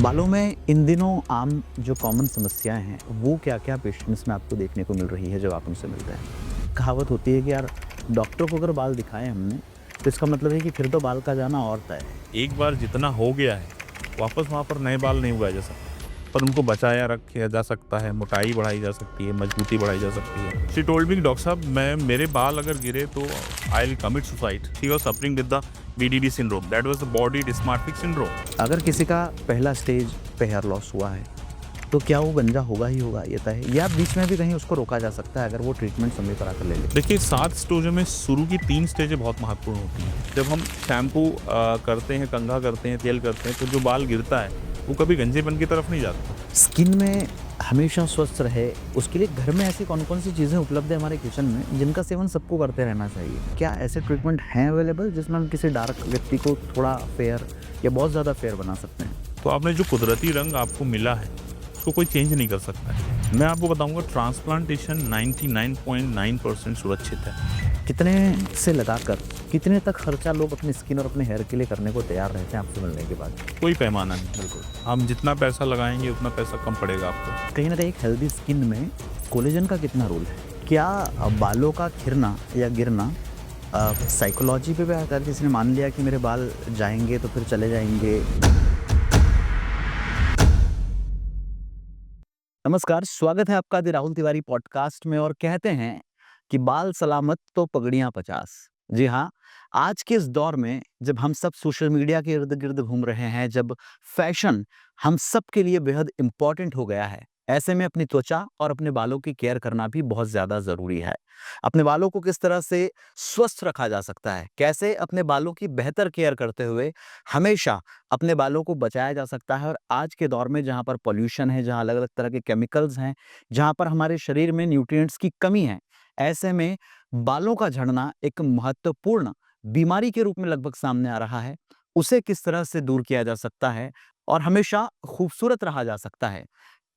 बालों में इन दिनों आम जो कॉमन समस्याएँ हैं, वो क्या-क्या पेशेंट्स में आपको देखने को मिल रही है जब आप उनसे मिलते हैं? कहावत होती है कि यार डॉक्टर को अगर बाल दिखाए हमने, तो इसका मतलब है कि फिर तो बाल का जाना और तय है। एक बार जितना हो गया है, वापस वहाँ पर नए बाल नहीं उगाए जा सकते। पर उनको बचाया रखा जा सकता है, मोटाई बढ़ाई जा सकती है, मजबूती बढ़ाई जा सकती है। शी टोल्ड मी डॉक्टर साहब मेरे बाल अगर गिरे तो I will commit suicide. She was suffering with the VDD syndrome, that was the body dysmorphic syndrome. अगर किसी का पहला स्टेज पे हेयर लॉस हुआ है, तो क्या वो गंजा होगा ही होगा ये तय है? या बीच में भी कहीं उसको रोका जा सकता है अगर वो ट्रीटमेंट समय पर आकर ले ले? देखिए 7 स्टेजों में शुरू की 3 स्टेजें बहुत महत्वपूर्ण होती हैं। जब हम शैम्पू करते हैं, कंघा करते हैं, तेल करते हैं, तो जो बाल गिरता है, वो कभी गंजेपन की तरफ नहीं जाता। स्किन में हमेशा स्वस्थ रहे, उसके लिए घर में ऐसी कौन-कौन सी चीज़ें उपलब्ध है हमारे किचन में, जिनका सेवन सबको करते रहना चाहिए? क्या ऐसे ट्रीटमेंट हैं अवेलेबल जिसमें हम किसी डार्क व्यक्ति को थोड़ा फेयर या बहुत ज़्यादा फेयर बना सकते हैं? तो आपने जो कुदरती रंग आपको मिला है, उसको कोई चेंज नहीं कर सकता है। मैं आपको बताऊँगा ट्रांसप्लांटेशन 99.9% सुरक्षित है। कितने से लगाकर कितने तक खर्चा लोग अपनी स्किन और अपने हेयर के लिए करने को तैयार रहते हैं आपसे मिलने के बाद? कोई पैमाना नहीं, बिल्कुल। हम जितना पैसा लगाएँगे उतना पैसा कम पड़ेगा आपको। कहीं न कहीं एक हेल्दी स्किन में कोलेजन का कितना रोल है? क्या बालों का खिरना या गिरना साइकोलॉजी पे भी आता है? किसी ने मान लिया कि मेरे बाल जाएँगे तो फिर चले जाएँगे। नमस्कार, स्वागत है आपका द राहुल तिवारी पॉडकास्ट में और कहते हैं कि बाल सलामत तो पगड़ियाँ 50। जी हाँ, आज के इस दौर में जब हम सब सोशल मीडिया के इर्द-गिर्द घूम रहे हैं, जब फैशन हम सब के लिए बेहद इम्पोर्टेंट हो गया है, ऐसे में अपनी त्वचा और अपने बालों की केयर करना भी बहुत ज़्यादा ज़रूरी है। अपने बालों को किस तरह से स्वस्थ रखा जा सकता है, कैसे अपने बालों की बेहतर केयर करते हुए हमेशा अपने बालों को बचाया जा सकता है और आज के दौर में जहाँ पर पॉल्यूशन है, जहाँ अलग-अलग तरह के केमिकल्स हैं, जहाँ पर हमारे शरीर में न्यूट्रिएंट्स की कमी है, ऐसे में बालों का झड़ना एक महत्वपूर्ण बीमारी के रूप में लगभग सामने आ रहा है। उसे किस तरह से दूर किया जा सकता है और हमेशा खूबसूरत रहा जा सकता है,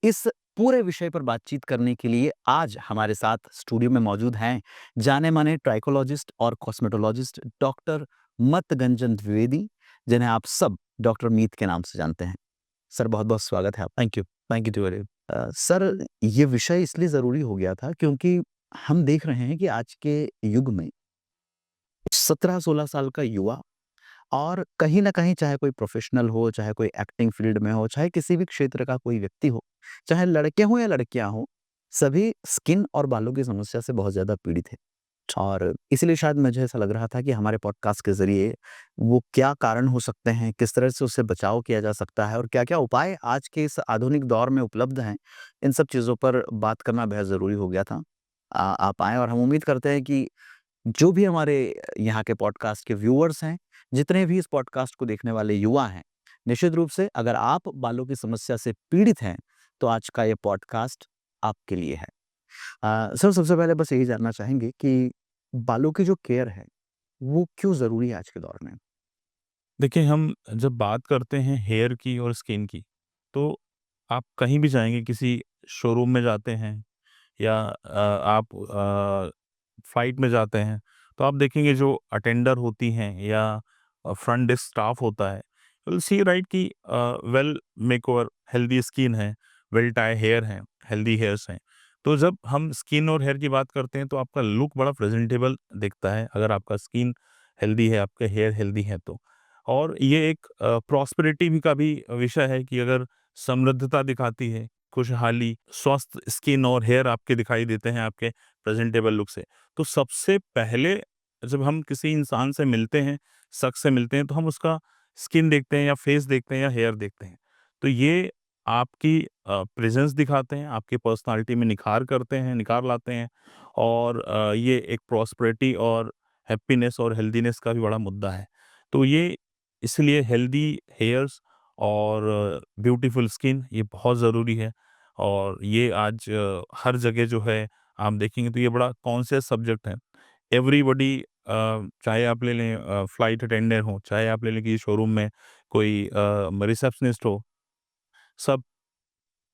इस पूरे विषय पर बातचीत करने के लिए आज हमारे साथ स्टूडियो में मौजूद हैं जाने-माने ट्राइकोलॉजिस्ट और कॉस्मेटोलॉजिस्ट डॉक्टर मतगंजन द्विवेदी, जिन्हें आप सब डॉक्टर मीत के नाम से जानते हैं। सर बहुत-बहुत स्वागत है आपका। Thank you Tiwari. सर ये विषय इसलिए ज़रूरी हो गया था क्योंकि हम देख रहे हैं कि आज के युग में 17-16 साल का युवा और कहीं न कहीं चाहे कोई प्रोफ़ेशनल हो, चाहे कोई एक्टिंग फ़ील्ड में हो, चाहे किसी भी क्षेत्र का कोई व्यक्ति हो, चाहे लड़के हों या लड़कियाँ हों, सभी स्किन और बालों की समस्या से बहुत ज़्यादा पीड़ित हैं। और इसीलिए शायद मुझे ऐसा लग रहा था कि हमारे पॉडकास्ट के ज़रिए वो क्या कारण हो सकते हैं, किस तरह से उससे बचाव किया जा सकता है और क्या-क्या उपाय आज के इस आधुनिक दौर में उपलब्ध हैं, इन सब चीज़ों पर बात करना बेहद ज़रूरी हो गया था। आप आएँ और हम उम्मीद करते हैं कि जो भी हमारे यहाँ के पॉडकास्ट के व्यूअर्स हैं, जितने भी इस पॉडकास्ट को देखने वाले युवा हैं, निश्चित रूप से अगर आप बालों की समस्या से पीड़ित हैं, तो आज का ये पॉडकास्ट आपके लिए है। सर सबसे पहले बस यही जानना चाहेंगे कि बालों की जो केयर है, वो क्यों ज़रूरी है आज के दौर में? देखिए हम जब बात करते हैं हेयर की और स्किन की, तो आप कहीं भी जाएँगे किसी शोरूम में जाते हैं या आप फ्लाइट में जाते हैं, तो आप देखेंगे जो अटेंडर होती हैं या फ्रंट डेस्क स्टाफ होता है, विल सी राइट कि वेल मेकओवर, हेल्दी स्किन है, वेल टाई हेयर है, हेल्दी हेयर्स हैं। तो जब हम स्किन और हेयर की बात करते हैं, तो आपका लुक बड़ा प्रेज़ेंटेबल दिखता है, अगर आपका स्किन हेल्दी है, आपके हेयर हेल्दी हैं तो। और ये एक प्रॉस्पेरिटी भी का भी विषय है कि अगर समृद्धता दिखाती है, खुशहाली, स्वस्थ स्किन और हेयर आपके दिखाई देते हैं आपके प्रेज़ेंटेबल लुक से। तो सबसे पहले जब हम किसी इंसान से मिलते हैं, शख्स से मिलते हैं, तो हम उसका स्किन देखते हैं या फेस देखते हैं या हेयर देखते हैं। तो ये आपकी प्रेज़ेंस दिखाते हैं, आपकी पर्सनैलिटी में निखार लाते हैं और ये एक प्रॉस्पेरिटी और हैप्पीनेस और हेल्दीनेस का भी बड़ा मुद्दा है। तो ये इसलिए हेल्दी हेयर्स और ब्यूटीफुल स्किन ये बहुत ज़रूरी है और ये आज हर जगह जो है आप देखेंगे तो ये बड़ा कॉन्शियस सब्जेक्ट है। एवरीबॉडी चाहे आप ले लें फ्लाइट अटेंडेंट हो, चाहे आप ले लें कि शोरूम में कोई रिसेप्शनिस्ट हो, सब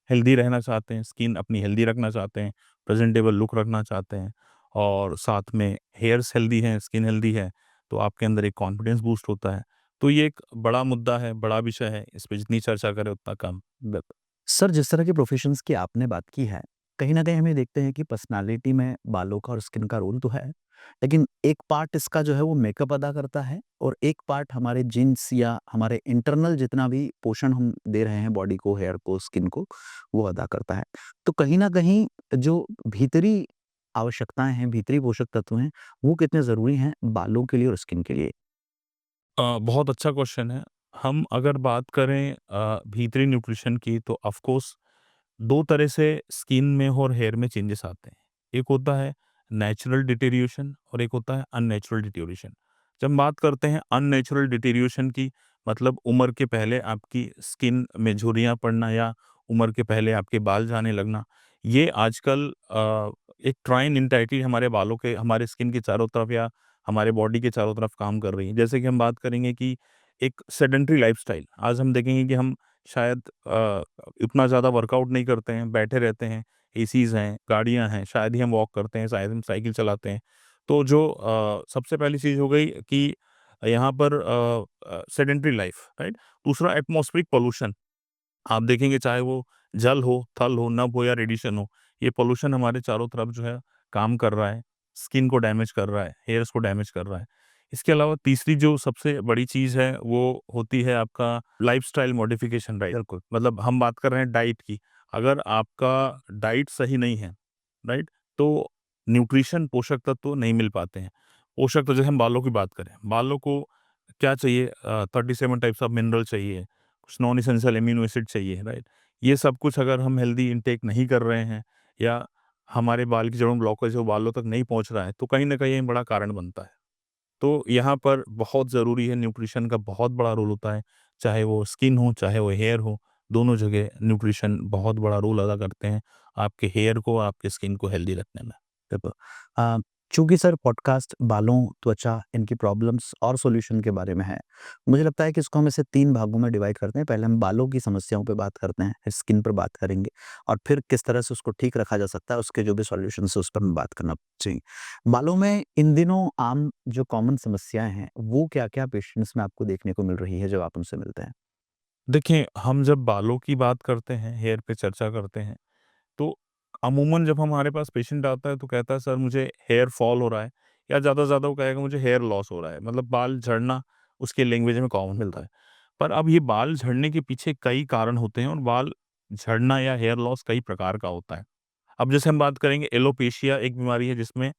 हेल्दी रहना चाहते हैं, स्किन अपनी हेल्दी रखना चाहते हैं, प्रेज़ेंटेबल लुक रखना चाहते हैं और साथ में हेयर्स हेल्दी हैं, स्किन हेल्दी है, तो आपके अंदर एक कॉन्फिडेंस बूस्ट होता है। तो ये एक बड़ा मुद्दा है, बड़ा विषय है, इस पे जितनी चर्चा करें उतना कम। बिल्कुल। सर, जिस तरह के प्रोफ़ेशंस की आपने बात की है, कहीं न कहीं हम ये देखते हैं कि पर्सनैलिटी में बालों का और स्किन का रोल तो है, लेकिन एक पार्ट इसका जो है वो मेकअप अदा करता है और एक पार्ट हमारे जीन्स या हमारे इंटरनल जितना भी पोषण हम दे रहे हैं बॉडी को, हेयर को, स्किन को, वो अदा करता है। तो कहीं न कहीं जो भीतरी आवश्यकताएँ हैं, भीतरी पोषक तत्व हैं, वो कितने ज़रूरी हैं बालों के लिए और स्किन के लिए? बहुत अच्छा क्वेश्चन है। हम अगर बात करें भीतरी न्यूट्रिशन की तो ऑफ कोर्स 2 तरह से स्किन में और हेयर में चेंजेस आते हैं। एक होता है नेचुरल डिटेरियोरेशन और एक होता है अननेचुरल डिटेरियोरेशन। जब हम बात करते हैं अननेचुरल डिटेरियोरेशन की, मतलब उम्र के पहले आपकी स्किन में झुर्रियाँ पड़ना या उम्र के पहले आपके बाल जाने लगना, ये आजकल एक ट्राइन एंग्जायटी हमारे बालों के, हमारे स्किन के चारों तरफ या हमारे बॉडी के चारों तरफ काम कर रही है। जैसे कि हम बात करेंगे कि एक सेडेंटरी लाइफ़स्टाइल, आज हम देखेंगे कि हम शायद इतना ज़्यादा वर्कआउट नहीं करते हैं, बैठे रहते हैं, एसीज़ हैं, गाड़ियाँ हैं, शायद ही हम वॉक करते हैं, शायद हम साइकिल चलाते हैं। तो जो सबसे पहली चीज़ हो गई कि यहाँ पर सेडेंटरी लाइफ़, राइट? दूसरा एटमॉस्फेरिक पॉल्यूशन, आप देखेंगे चाहे वो जल हो, थल हो, नभ हो या रेडिएशन हो, ये पॉल्यूशन हमारे चारों तरफ जो है काम कर रहा है, स्किन को डैमेज कर रहा है, हेयर्स को डैमेज कर रहा है। इसके अलावा तीसरी जो सबसे बड़ी चीज़ है वो होती है आपका लाइफ़स्टाइल मॉडिफ़िकेशन, राइट? बिल्कुल। मतलब हम बात कर रहे हैं डाइट की, अगर आपका डाइट सही नहीं है, राइट? तो न्यूट्रिशन पोषक तत्व नहीं मिल पाते हैं। पोषक तो जैसे हम बालों की बात करें, बालों को क्या चाहिए, 37 टाइप्स ऑफ मिनरल चाहिए, कुछ नॉन एसेंशियल एमिनो एसिड चाहिए, राइट? ये सब कुछ अगर हम हेल्दी इंटेक नहीं कर रहे हैं या हमारे बाल की जड़ों में ब्लॉकेज है, वो बालों तक नहीं पहुँच रहा है, तो कहीं न कहीं ये बड़ा कारण बनता है। तो यहाँ पर बहुत ज़रूरी है, न्यूट्रिशन का बहुत बड़ा रोल होता है, चाहे वो स्किन हो, चाहे वो हेयर हो, दोनों जगह न्यूट्रिशन बहुत बड़ा रोल अदा करते हैं, आपके हेयर को, आपके स्किन को हेल्दी रखने में। बिल्कुल। अ, चूँकि सर पॉडकास्ट बालों, त्वचा, इनकी प्रॉब्लम्स और सॉल्यूशन के बारे में है, मुझे लगता है कि इसको हम ऐसे 3 भागों में डिवाइड करते हैं। पहले हम बालों की समस्याओं पे बात करते हैं, फिर स्किन पर बात करेंगे और फिर किस तरह से उसको ठीक रखा जा सकता है, उसके जो भी सॉल्यूशंस हैं, उस पर हम बात करना चाहिए। बालों में इन दिनों आम जो कॉमन समस्याएँ हैं, वो क्या-क्या पेशेंट्स में आपको देखने को मिल रही है, जब आप उनसे मिलते हैं? देखिए, हम जब बालों की बात करते हैं, हेयर पे चर्चा करते हैं, तो अमूमन जब हमारे पास पेशेंट आता है तो कहता है सर मुझे हेयर फॉल हो रहा है, या ज़्यादा से ज़्यादा वो कहेगा मुझे हेयर लॉस हो रहा है, मतलब बाल झड़ना उसके लैंग्वेज में कॉमन होता बिल्कुल। है। पर अब ये बाल झड़ने के पीछे कई कारण होते हैं और बाल झड़ना या हेयर लॉस कई प्रकार का होता है। अब जैसे हम बात करेंगे, एलोपेशिया एक बीमारी है जिसमें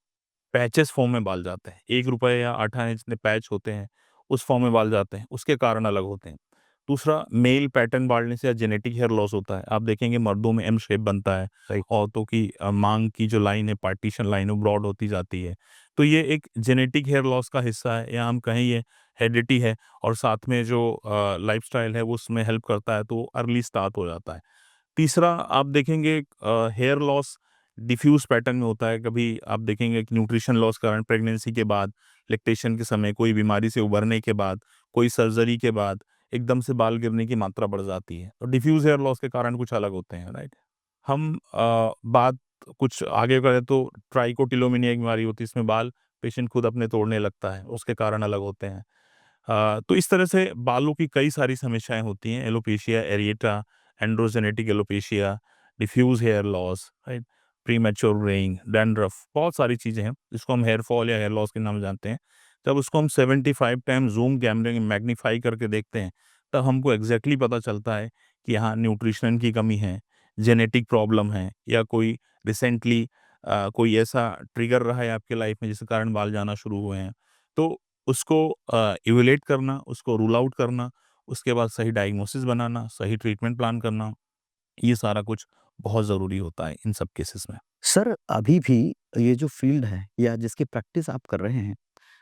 पैचेस फॉर्म में बाल जाते हैं। ₹1 या 8 आने जितने पैच होते हैं, उस फॉर्म में बाल जाते हैं, उसके कारण अलग होते हैं। दूसरा, मेल पैटर्न बाल्डनेस या जेनेटिक हेयर लॉस होता है। आप देखेंगे मर्दों में एम शेप बनता है, राइट। औरतों की मांग की जो लाइन है, पार्टीशन लाइन है, वो ब्रॉड होती जाती है। तो ये एक जेनेटिक हेयर लॉस का हिस्सा है, या हम कहें ये हेरिडिटी है, और साथ में जो लाइफ़स्टाइल है वो उसमें हेल्प करता है, तो अर्ली स्टार्ट हो जाता है। तीसरा, आप देखेंगे हेयर लॉस डिफ्यूज़ पैटर्न में होता है। कभी आप देखेंगे कि न्यूट्रिशन लॉस के कारण प्रेगनेंसी के बाद, लैक्टेशन के समय, कोई बीमारी से उभरने के बाद, कोई सर्जरी के बाद एकदम से बाल गिरने की मात्रा बढ़ जाती है। और डिफ्यूज़ हेयर लॉस के कारण कुछ अलग होते हैं, राइट? हम बात कुछ आगे करें तो ट्राइकोटिलोमिनिया एक बीमारी होती है, इसमें बाल पेशेंट खुद अपने तोड़ने लगता है, उसके कारण अलग होते हैं। तो इस तरह से बालों की कई सारी समस्याएँ होती हैं, alopecia areata, androgenetic alopecia, diffuse hair loss, right? Premature greying, dandruff, बहुत सारी चीज़ें हैं, जिसको हम हेयर फॉल या हेयर लॉस के नाम से जानते हैं। जब उसको हम 75 टाइम ज़ूम कैमरे में मैग्नीफाई करके देखते हैं, तब हमको एग्ज़ैक्टली पता चलता है कि यहाँ न्यूट्रिशन की कमी है, जेनेटिक प्रॉब्लम है, या कोई रिसेंटली कोई ऐसा ट्रिगर रहा है आपके लाइफ़ में जिसके कारण बाल जाना शुरू हुए हैं। तो उसको इवैल्यूएट करना, उसको रूल आउट करना, उसके बाद सही डायग्नोसिस बनाना, सही ट्रीटमेंट प्लान करना, ये सारा कुछ बहुत ज़रूरी होता है इन सब केसेस में। सर, अभी भी ये जो फ़ील्ड है या जिसकी प्रैक्टिस आप कर रहे हैं,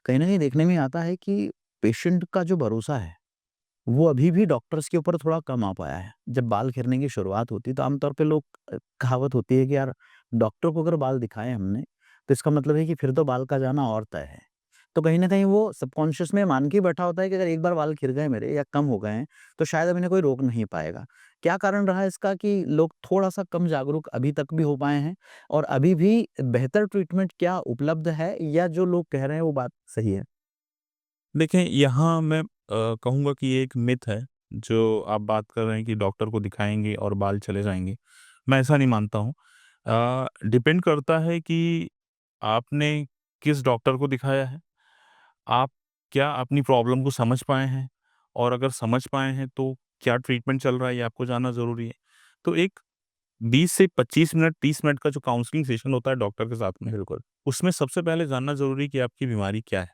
कहीं न कहीं देखने में आता है कि पेशेंट का जो भरोसा है, वो अभी भी डॉक्टर्स के ऊपर थोड़ा कम आ पाया है। जब बाल गिरने की शुरुआत होती है, तो आमतौर पे लोग कहावत होती है कि यार, डॉक्टर को अगर बाल दिखाए हमने, तो इसका मतलब है कि फिर तो बाल का जाना और तय है। तो कहीं न कहीं वो सबकॉन्शियस में मान के ही बैठा होता है कि अगर एक बार बाल गिर गए मेरे या कम हो गए हैं, तो शायद अब इन्हें कोई रोक नहीं पाएगा। क्या कारण रहा है इसका कि लोग थोड़ा-सा कम जागरूक अभी तक भी हो पाए हैं? और अभी भी बेहतर ट्रीटमेंट क्या उपलब्ध है, या जो लोग कह रहे हैं वो बात सही है? देखें, यहाँ मैं कहूँगा कि ये एक मिथ है, जो आप बात कर रहे हैं कि डॉक्टर को दिखाएँगे और बाल चले जाएँगे। मैं ऐसा नहीं मानता हूँ। डिपेंड करता है कि आपने किस डॉक्टर को दिखाया है, आप क्या अपनी प्रॉब्लम को समझ पाए हैं और अगर समझ पाए हैं तो क्या ट्रीटमेंट चल रहा है ये आपको जानना ज़रूरी है। तो एक 20 से 25 मिनट, 30 मिनट का जो काउंसलिंग सेशन होता है डॉक्टर के साथ में, बिल्कुल, उसमें सबसे पहले जानना ज़रूरी है कि आपकी बीमारी क्या है?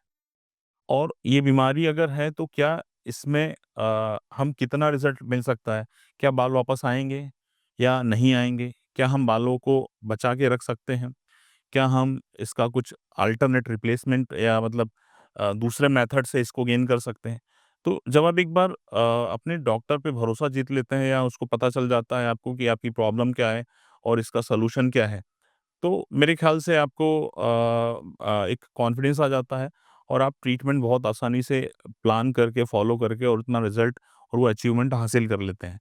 और ये बीमारी अगर है तो क्या इसमें हम कितना रिज़ल्ट मिल सकता है? क्या बाल वापस आएँगे या नहीं आएँगे? क्या हम बालों को बचा के रख सकते हैं? क्या हम इसका कुछ अल्टरनेट रिप्लेसमेंट या मतलब दूसरे मेथड से इसको गेन कर सकते हैं? तो जब आप एक बार अपने डॉक्टर पे भरोसा जीत लेते हैं या उसको पता चल जाता है आपको कि आपकी प्रॉब्लम क्या है और इसका सॉल्यूशन क्या है, तो मेरे ख्याल से आपको एक कॉन्फिडेंस आ जाता है और आप ट्रीटमेंट बहुत आसानी से प्लान करके, फ़ॉलो करके और उतना रिज़ल्ट और वो अचीवमेंट हासिल कर लेते हैं।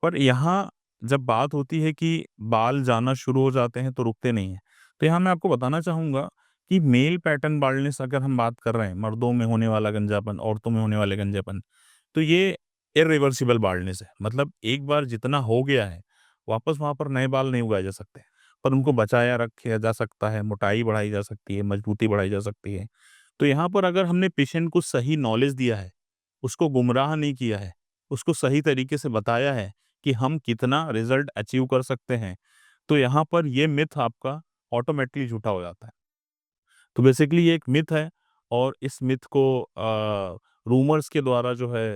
पर यहाँ जब बात होती है कि बाल जाना शुरू हो जाते हैं तो रुकते नहीं हैं। तो यहाँ मैं आपको बताना चाहूँगा कि मेल पैटर्न बाल्डनेस अगर हम बात कर रहे हैं, मर्दों में होने वाला गंजापन, औरतों में होने वाले गंजापन, तो ये इरिवर्सिबल बाल्डनेस है। मतलब एक बार जितना हो गया है, वापस वहाँ पर नए बाल नहीं उगाए जा सकते। पर उनको बचाया रखा जा सकता है, मोटाई बढ़ाई जा सकती है, मजबूती बढ़ाई जा सकती है। तो यहाँ पर अगर हमने पेशेंट को सही नॉलेज दिया है, उसको गुमराह नहीं किया है, उसको सही तरीके से बताया है कि हम कितना रिज़ल्ट अचीव कर सकते हैं, तो यहाँ पर ये मिथ आपका ऑटोमैटिकली झूठा हो जाता है। तो बेसिकली ये एक मिथ है और इस मिथ को रूमर्स के द्वारा जो है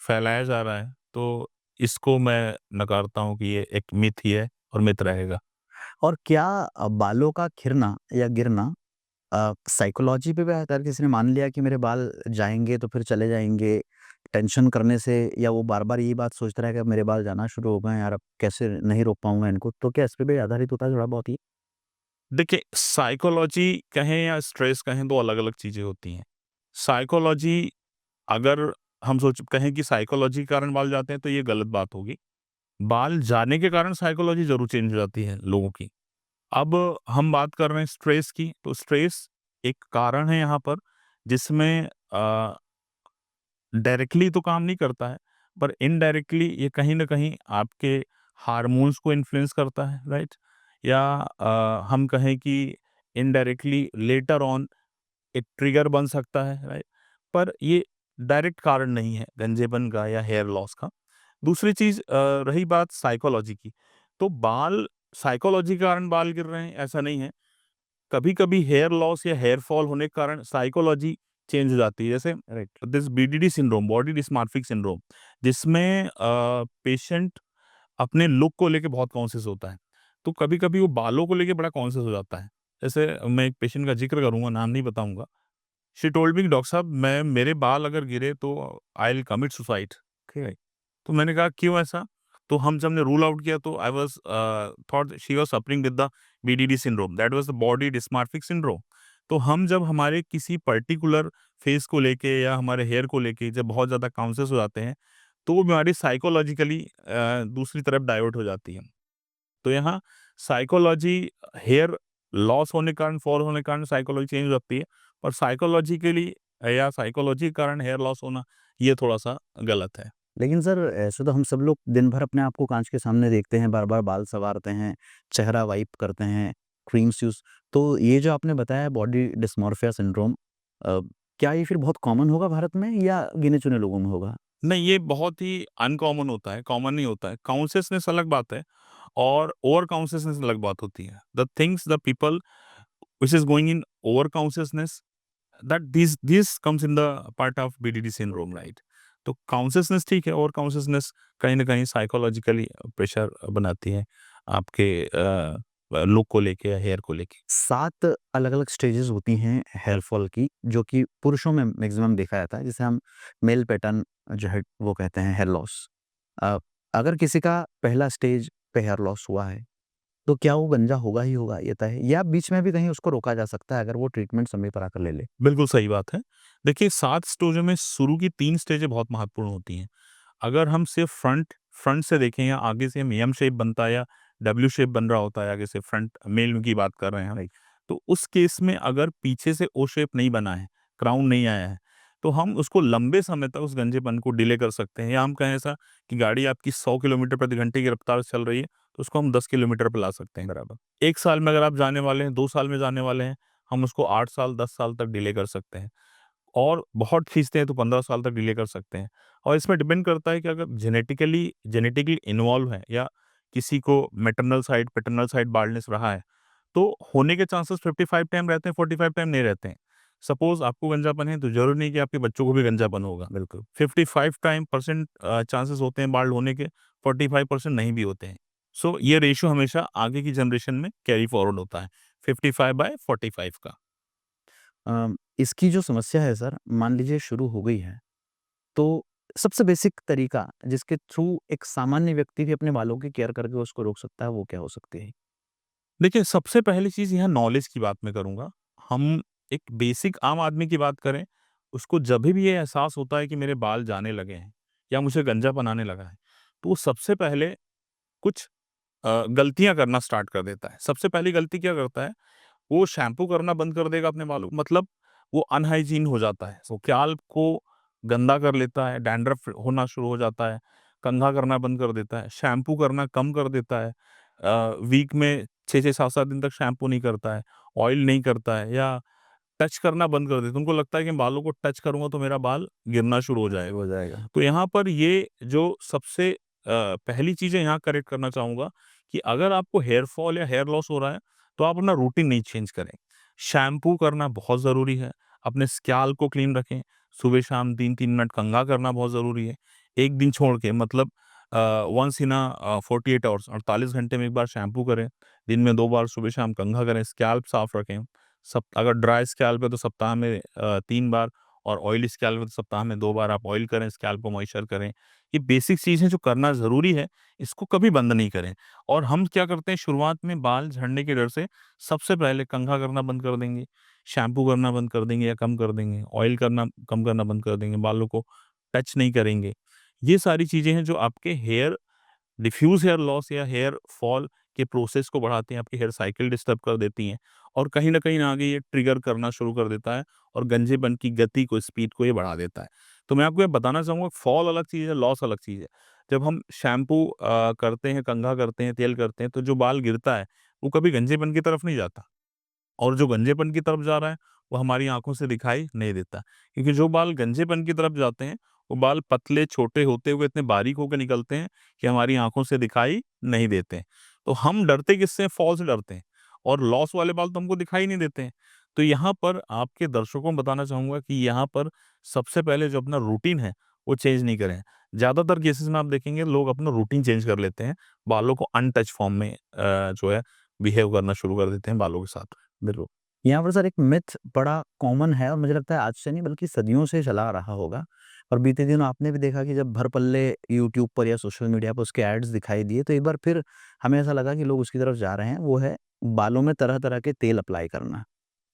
फैलाया जा रहा है, तो इसको मैं नकारता हूँ कि ये एक मिथ ही है और मिथ रहेगा। और क्या बालों का खिरना या गिरना साइकोलॉजी पे भी अगर किसी ने मान लिया कि मेरे बाल जाएँगे तो फिर चले जाएँगे, टेंशन करने से या वो बार-बार यही बात सोचता रहा कि अब मेरे बाल जाना शुरू हो गए हैं यार, अब कैसे नहीं रोक पाऊँगा इनको, तो क्या इस पे भी आधारित होता है थोड़ा बहुत ये? देखिए, साइकोलॉजी कहें या स्ट्रेस कहें, 2 अलग-अलग चीज़ें होती हैं। साइकोलॉजी अगर हम सोच कहें कि साइकोलॉजी के कारण बाल जाते हैं, तो ये गलत बात होगी। बाल जाने के कारण साइकोलॉजी ज़रूर चेंज हो जाती है लोगों की। अब हम बात कर रहे हैं स्ट्रेस की, तो स्ट्रेस एक कारण है यहाँ पर जिसमें डायरेक्टली तो काम नहीं करता है, पर इनडायरेक्टली ये कहीं न कहीं आपके हार्मोन्स को इन्फ्लुएंस करता है, राइट? या हम कहें कि इनडायरेक्टली लेटर ऑन एक ट्रिगर बन सकता है, राइट? पर ये डायरेक्ट कारण नहीं है गंजेपन का या हेयर लॉस का। दूसरी चीज़ रही बात साइकोलॉजी की, तो बाल साइकोलॉजी के कारण बाल गिर रहे हैं, ऐसा नहीं है। कभी-कभी हेयर लॉस या हेयर फॉल होने के कारण साइकोलॉजी चेंज हो जाती है। जैसे right this VDD syndrome, body dysmorphic syndrome, जिसमें पेशेंट अपने लुक को लेके बहुत कॉन्शियस होता है। तो कभी-कभी वो बालों को लेके बड़ा कॉन्शियस हो जाता है। जैसे मैं एक पेशेंट का ज़िक्र करूँगा, नाम नहीं बताऊँगा। शी टोल्ड मी कि डॉक्टर साहब मैं मेरे बाल अगर गिरे तो आई विल कमिट सुसाइड। ठीक है? तो मैंने कहा क्यों ऐसा? तो हम जब हमने रूल आउट किया तो I was thought she was suffering with the VDD syndrome, that was the body dysmorphic syndrome. तो हम जब हमारे किसी पर्टिकुलर फेस को लेके या हमारे हेयर को लेके जब बहुत ज़्यादा कॉन्शियस हो जाते हैं, तो वो बीमारी साइकोलॉजिकली दूसरी तरफ डाइवर्ट हो जाती है। तो यहाँ साइकोलॉजी हेयर लॉस होने के कारण, फॉल होने के कारण साइकोलॉजी चेंज हो जाती है, पर साइकोलॉजिकली या साइकोलॉजी के कारण हेयर लॉस होना, ये थोड़ा-सा गलत है। लेकिन सर ऐसे तो हम सब लोग दिन भर अपने आप को काँच के सामने देखते हैं, बार-बार बाल संवारते हैं, चेहरा वाइप करते हैं, क्रीम्स यूज़ तो ये जो आपने बताया बॉडी डिस्मॉर्फिया सिंड्रोम अ, क्या ये फिर बहुत कॉमन होगा भारत में या गिने-चुने लोगों में होगा? नहीं, ये बहुत ही अनकॉमन होता है, कॉमन नहीं होता है। कॉन्शियसनेस अलग बात है और ओवर कॉन्शियसनेस अलग बात होती है। The things the people which is going in over consciousness that this comes in the part of VDD syndrome, right? तो कॉन्शियसनेस ठीक है और कॉन्शियसनेस कहीं न कहीं साइकोलॉजिकली प्रेशर बनाती है आपके लुक को लेके या हेयर को लेके। 7 अलग-अलग स्टेजेज़ होती हैं हेयर फॉल की, जो कि पुरुषों में मैक्सिमम देखा जाता है, जिसे हम मेल पैटर्न जो है वो कहते हैं हेयर लॉस। अ, अगर किसी का पहला स्टेज पे हेयर लॉस हुआ है, तो क्या वो गंजा होगा ही होगा ये तय है या बीच में भी कहीं उसको रोका जा सकता है अगर वो ट्रीटमेंट समय पर आकर ले ले? बिल्कुल सही बात है। देखिए 7 स्टेजों में शुरू की 3 स्टेजें बहुत महत्वपूर्ण होती हैं। अगर हम सिर्फ फ्रंट फ्रंट से देखें या आगे से हम एम शेप बनता है या डब्ल्यू शेप बन रहा होता है आगे से फ्रंट मेल की बात कर रहे हैं हम, राइट। तो उस केस में अगर पीछे से ओ शेप नहीं बना है, क्राउन नहीं आया है, तो हम उसको लंबे समय तक उस गंजेपन को डिले कर सकते हैं। या हम कहें ऐसा कि गाड़ी आपकी 100 किलोमीटर प्रति घंटे की रफ्तार से चल रही है, तो उसको हम 10 किलोमीटर पे ला सकते हैं बराबर। 1 साल में अगर आप जाने वाले हैं, 2 साल में जाने वाले हैं, हम उसको 8 साल, 10 साल तक डिले कर सकते हैं। और बहुत खींचते हैं तो 15 साल तक डिले कर सकते हैं। और इसमें डिपेंड करता है कि अगर जेनेटिकली इन्वॉल्व है या किसी को maternal side, paternal side baldness रहा है, तो होने के चांसेस 55 टाइम रहते हैं, 45 टाइम नहीं रहते हैं। सपोज़ आपको गंजापन है तो ज़रूरी नहीं कि आपके बच्चों को भी गंजापन होगा। बिल्कुल। 55 टाइम परसेंट चांसेस होते हैं बाल्ड होने के, 45% नहीं भी होते हैं। सो ये रेशियो हमेशा आगे की जनरेशन में कैरी फॉरवर्ड होता है, 55/45 का। इसकी जो समस्या है सर, मान लीजिए शुरू हो गई है, तो सबसे बेसिक तरीका जिसके थ्रू एक सामान्य व्यक्ति भी अपने बालों की केयर करके उसको रोक सकता है, वो क्या हो सकती है? देखिए, सबसे पहली चीज़ यहाँ नॉलेज की बात मैं करूँगा। हम एक बेसिक आम आदमी की बात करें, उसको जभी भी ये एहसास होता है कि मेरे बाल जाने लगे हैं या मुझे गंजापन आने लगा है, तो वो सबसे पहले कुछ गलतियाँ करना स्टार्ट कर देता है। सबसे पहली गलती क्या करता है, वो शैम्पू करना बंद कर देगा अपने बालों को, मतलब वो अनहाइजीन हो जाता है। सो स्कैल्प को गंदा कर लेता है, डैंड्रफ होना शुरू हो जाता है, कंघा करना बंद कर देता है, शैम्पू करना कम कर देता है। वीक में 6-6, 7-7 दिन तक शैम्पू नहीं करता है, ऑयल नहीं करता है या टच करना बंद कर देता है। उनको लगता है कि बालों को टच करूँगा तो मेरा बाल गिरना शुरू हो जाएगा। हो जाएगा। तो यहाँ पर ये जो सबसे पहली चीज़ें यहाँ करेक्ट करना चाहूँगा कि अगर आपको हेयर फॉल या हेयर लॉस हो रहा है, तो आप अपना रूटीन नहीं चेंज करें। शैम्पू करना बहुत ज़रूरी है, अपने स्कैल्प को क्लीन रखें, सुबह-शाम 3-3 मिनट कंघा करना बहुत ज़रूरी है। 1 दिन छोड़ के मतलब वन्स इन 48 आवर्स 48 घंटे में 1 बार शैम्पू करें, दिन में 2 बार सुबह-शाम कंघा करें, स्कैल्प साफ रखें। अगर ड्राई स्कैल्प है तो सप्ताह में 3 बार और ऑयली स्कैल्प है तो सप्ताह में 2 बार आप ऑयल करें, स्कैल्प को मॉइस्चर करें। ये बेसिक चीज़ें जो करना ज़रूरी है, इसको कभी बंद नहीं करें। और हम क्या करते हैं शुरुआत में बाल झड़ने के डर से सबसे पहले कंघा करना बंद कर देंगे, शैम्पू करना बंद कर देंगे या कम कर देंगे, ऑयल करना कम करना बंद कर देंगे, बालों को टच नहीं करेंगे। ये सारी चीज़ें हैं जो आपके डिफ्यूज़ हेयर लॉस या हेयर फॉल के प्रोसेस को बढ़ाती हैं, आपकी हेयर साइकिल डिस्टर्ब कर देती हैं और कहीं न कहीं आगे ये ट्रिगर करना शुरू कर देता है और गंजेपन की गति को, स्पीड को ये बढ़ा देता है। तो मैं आपको ये बताना चाहूँगा फॉल अलग चीज़ है, लॉस अलग चीज़ है। जब हम शैम्पू करते हैं, कंघा करते हैं, तेल करते हैं, तो जो बाल गिरता है, वो कभी गंजेपन की तरफ नहीं जाता। और जो गंजेपन की तरफ जा रहा है, वो हमारी आँखों से दिखाई नहीं देता। क्योंकि जो बाल गंजेपन की तरफ जाते हैं, वो बाल पतले, छोटे होते हुए इतने बारीक होके निकलते हैं कि हमारी आँखों से दिखाई नहीं देते हैं। तो हम डरते किससे हैं? फॉल से डरते हैं और लॉस वाले बाल तो हमको दिखाई नहीं देते हैं। तो यहाँ पर आपके दर्शकों को बताना चाहूँगा कि यहाँ पर सबसे पहले जो अपना रूटीन है, वो चेंज नहीं करें। ज़्यादातर केसेज़ में आप देखेंगे लोग अपना रूटीन चेंज कर लेते हैं, बालों को अनटच फॉर्म में जो है बिहेव करना शुरू कर देते हैं बालों के साथ। बिल्कुल। यहाँ पर सर एक मिथ बड़ा कॉमन है और मुझे लगता है आज से नहीं बल्कि सदियों से चला आ रहा होगा और बीते दिनों आपने भी देखा कि जब भर पल्ले यूट्यूब पर या सोशल मीडिया पर उसके एड्स दिखाई दिए तो एक बार फिर हमें ऐसा लगा कि लोग उसकी तरफ जा रहे हैं, वो है बालों में तरह-तरह के तेल अप्लाई करना।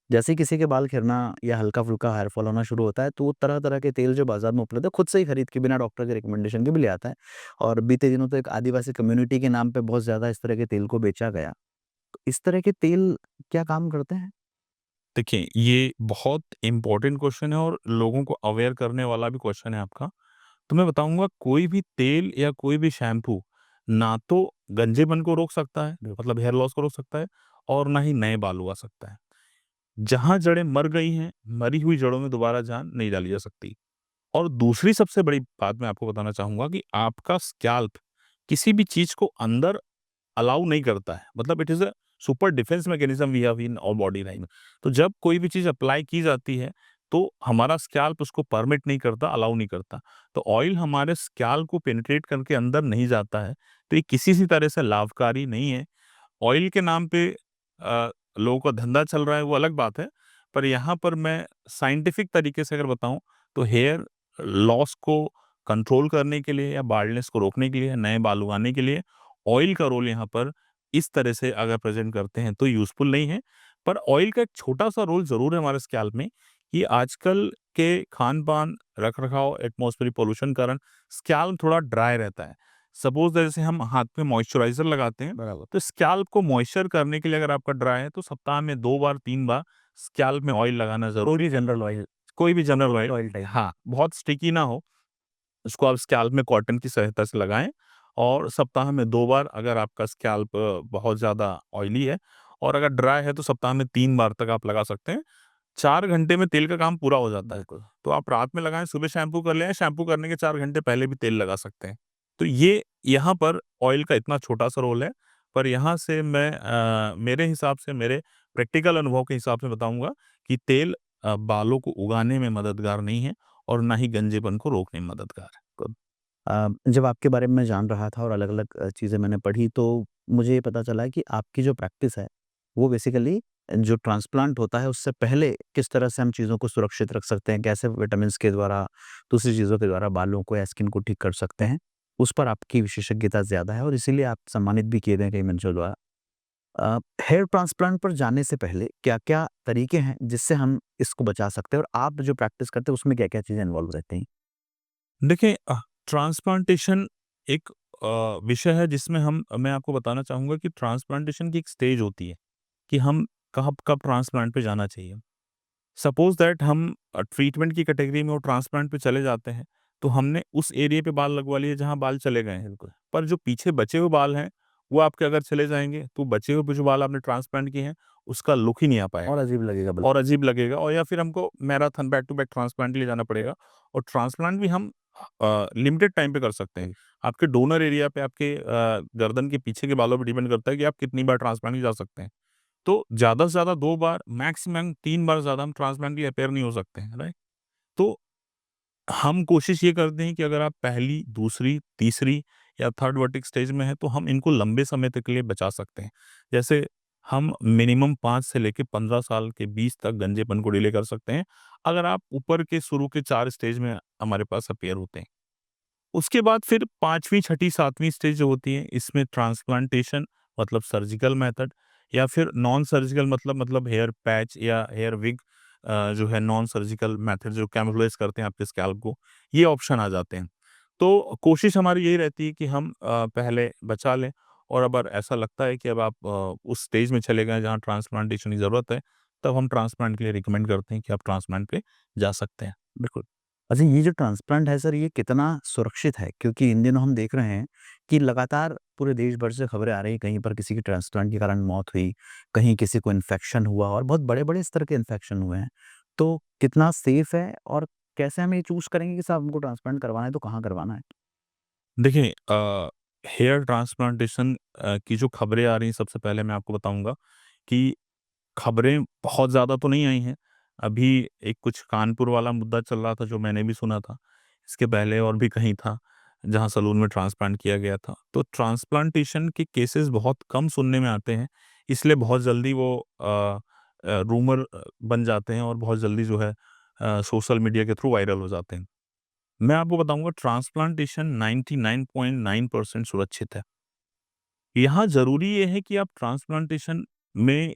जैसे ही किसी के बाल खिलना या हल्का-फुल्का हेयर फॉल होना शुरू होता है, तो वो तरह-तरह के तेल जो बाज़ार में उपलब्ध है, खुद से ही खरीद के बिना डॉक्टर के रिकमेंडेशन के भी ले आता है और बीते दिनों तो एक आदिवासी कम्युनिटी के नाम पे बहुत ज़्यादा इस तरह के तेल को बेचा गया। तो इस तरह के तेल क्या काम करते हैं? देखिए, ये बहुत इम्पोर्टेंट क्वेश्चन है और लोगों को अवेयर करने वाला भी क्वेश्चन है आपका। तो मैं बताऊँगा कोई भी तेल या कोई भी शैम्पू ना तो गंजेपन को रोक सकता है, मतलब हेयर लॉस को रोक सकता है और ना ही नए बाल उगा सकता है। जहाँ जड़ें मर गई हैं, मरी हुई जड़ों में दोबारा जान नहीं डाली जा सकती। और दूसरी सबसे बड़ी बात मैं आपको बताना चाहूँगा कि आपका स्कैल्प किसी भी चीज़ को अंदर अलाउ नहीं करता है। मतलब it is a super defence mechanism we have in our body right. तो जब कोई भी चीज़ अप्लाई की जाती है, तो हमारा स्कैल्प उसको परमिट नहीं करता, अलाउ नहीं करता। तो ऑयल हमारे स्कैल्प को पेनिट्रेट करके अंदर नहीं जाता है, तो ये किसी-सी तरह से लाभकारी नहीं है। ऑयल के नाम पे लोगों का धंधा चल रहा है, वो अलग बात है। पर यहाँ पर मैं साइंटिफिक तरीके से अगर बताऊँ, तो हेयर लॉस को कंट्रोल करने के लिए या बाल्डनेस को रोकने के लिए, नए बाल उगाने के लिए ऑयल का रोल यहाँ पर इस तरह से अगर प्रेज़ेंट करते हैं तो यूज़फुल नहीं है। पर ऑयल का एक छोटा-सा रोल ज़रूर है हमारे स्कैल्प में कि आजकल के खान-पान, रख-रखाव, एटमॉस्फेरिक पॉल्यूशन कारण स्कैल्प थोड़ा ड्राई रहता है। सपोज़ जैसे हम हाथ में मॉइस्चराइज़र लगाते हैं, बराबर। तो स्कैल्प को मॉइस्चर करने के लिए अगर आपका ड्राई है तो सप्ताह में 2 बार, 3 बार स्कैल्प में ऑयल लगाना ज़रूरी कोई भी जनरल ऑयल। कोई भी जनरल ऑयल, ऑयल टाइप। हाँ, बहुत स्टिकी ना हो, उसको आप स्कैल्प में कॉटन की सहायता से लगाएँ और सप्ताह में 2 बार, अगर आपका स्कैल्प बहुत ज़्यादा ऑयली है और अगर ड्राई है तो सप्ताह में 3 बार तक आप लगा सकते हैं। 4 घंटे में तेल का काम पूरा हो जाता है। बिल्कुल। तो आप रात में लगाएँ, सुबह शैम्पू कर लें, शैम्पू करने के 4 घंटे पहले भी तेल लगा सकते हैं। तो ये यहाँ पर ऑयल का इतना छोटा-सा रोल है, पर यहाँ से मैं मेरे हिसाब से, मेरे प्रैक्टिकल अनुभव के हिसाब से बताऊँगा कि तेल बालों को उगाने में मददगार नहीं है और ना ही गंजेपन को रोकने में मददगार है। जब आपके बारे में मैं जान रहा था और अलग-अलग चीज़ें मैंने पढ़ी तो मुझे ये पता चला कि आपकी जो प्रैक्टिस है, वो बेसिकली जो ट्रांसप्लांट होता है उससे पहले किस तरह से हम चीज़ों को सुरक्षित रख सकते हैं, कैसे विटामिन्स के द्वारा, दूसरी चीज़ों के द्वारा बालों को या स्किन को ठीक कर सकते हैं, उस पर आपकी विशेषज्ञता ज़्यादा है और इसीलिए आप सम्मानित भी किए गए कई मंचों द्वारा। अ, हेयर ट्रांसप्लांट पर जाने से पहले क्या-क्या तरीके हैं जिससे हम इसको बचा सकते हैं और आप जो प्रैक्टिस करते हैं उसमें क्या-क्या चीज़ें इन्वॉल्व रहती हैं? देखिए ट्रांसप्लांटेशन एक विषय है जिसमें मैं आपको बताना चाहूँगा कि ट्रांसप्लांटेशन की एक स्टेज होती है कि हम कब ट्रांसप्लांट पे जाना चाहिए। सपोज़ दैट हम ट्रीटमेंट की कैटेगरी में और ट्रांसप्लांट पे चले जाते हैं, तो हमने उस एरिया पे बाल लगवा लिए जहाँ बाल चले गए हैं। बिल्कुल। पर जो पीछे बचे हुए बाल हैं, वो आपके अगर चले जाएँगे, तो बचे हुए जो बाल आपने ट्रांसप्लांट किए हैं, उसका लुक ही नहीं आ और पाएगा अजीब लगेगा और बिल्कुल। अजीब लगेगा और या फिर हमको marathon back to back transplant के लिए जाना पड़ेगा और ट्रांसप्लांट भी हम लिमिटेड टाइम पे कर सकते हैं। आपके डोनर एरिया पे, आपके गर्दन के पीछे के बालों पे डिपेंड करता है कि आप कितनी बार ट्रांसप्लांट के जा सकते हैं। तो ज़्यादा से ज़्यादा 2 बार, मैक्सिमम 3 बार ज़्यादा हम ट्रांसप्लांट के लिए अपेयर नहीं हो सकते हैं, राइट? तो हम कोशिश ये करते हैं कि अगर आप पहली, दूसरी, तीसरी या थर्ड वर्टिक स्टेज में हैं, तो हम इनको लंबे समय तक के लिए बचा सकते हैं। जैसे हम मिनिमम 5 से लेके 15 साल के बीच तक गंजेपन को डिले कर सकते हैं, अगर आप ऊपर के शुरू के 4 स्टेज में हमारे पास अपीयर होते हैं। उसके बाद फिर 5वीं, छठी, 7वीं स्टेज जो होती है, इसमें ट्रांसप्लांटेशन मतलब सर्जिकल मेथड या फिर नॉन सर्जिकल मतलब हेयर पैच या हेयर विग जो है नॉन सर्जिकल मेथड जो कैमोफ्लेज करते हैं आपके स्कैल्प को, ये ऑप्शन आ जाते हैं। तो कोशिश हमारी यही रहती है कि हम पहले बचा लें और अगर ऐसा लगता है कि अब आप उस स्टेज में चले गए हैं जहाँ ट्रांसप्लांटेशन की ज़रूरत है, तब हम ट्रांसप्लांट के लिए रिकमेंड करते हैं कि आप ट्रांसप्लांट पे जा सकते हैं। बिल्कुल। अच्छा ये जो ट्रांसप्लांट है सर ये कितना सुरक्षित है? क्योंकि इन दिनों हम देख रहे हैं कि लगातार पूरे देश भर से खबरें आ रही हैं, कहीं पर किसी की ट्रांसप्लांट के कारण मौत हुई, कहीं किसी को इन्फेक्शन हुआ और बहुत बड़े-बड़े स्तर के इन्फेक्शन हुए हैं। तो कितना सेफ है और कैसे हम ये चूज़ करेंगे कि साहब हमको ट्रांसप्लांट करवाना है तो कहाँ करवाना है? देखिए हेयर ट्रांसप्लांटेशन की जो खबरें आ रही हैं सबसे पहले मैं आपको बताऊँगा कि खबरें बहुत ज़्यादा तो नहीं आई हैं। अभी एक कुछ कानपुर वाला मुद्दा चल रहा था जो मैंने भी सुना था। इसके पहले और भी कहीं था जहाँ सैलून में ट्रांसप्लांट किया गया था। तो ट्रांसप्लांटेशन के केसेज़ बहुत कम सुनने में आते हैं। इसलिए बहुत जल्दी वो रूमर बन जाते हैं और बहुत जल्दी जो है सोशल मीडिया के थ्रू वायरल हो जाते हैं। मैं आपको बताऊँगा ट्रांसप्लांटेशन 99.9% सुरक्षित है। यहाँ ज़रूरी ये है कि आप ट्रांसप्लांटेशन में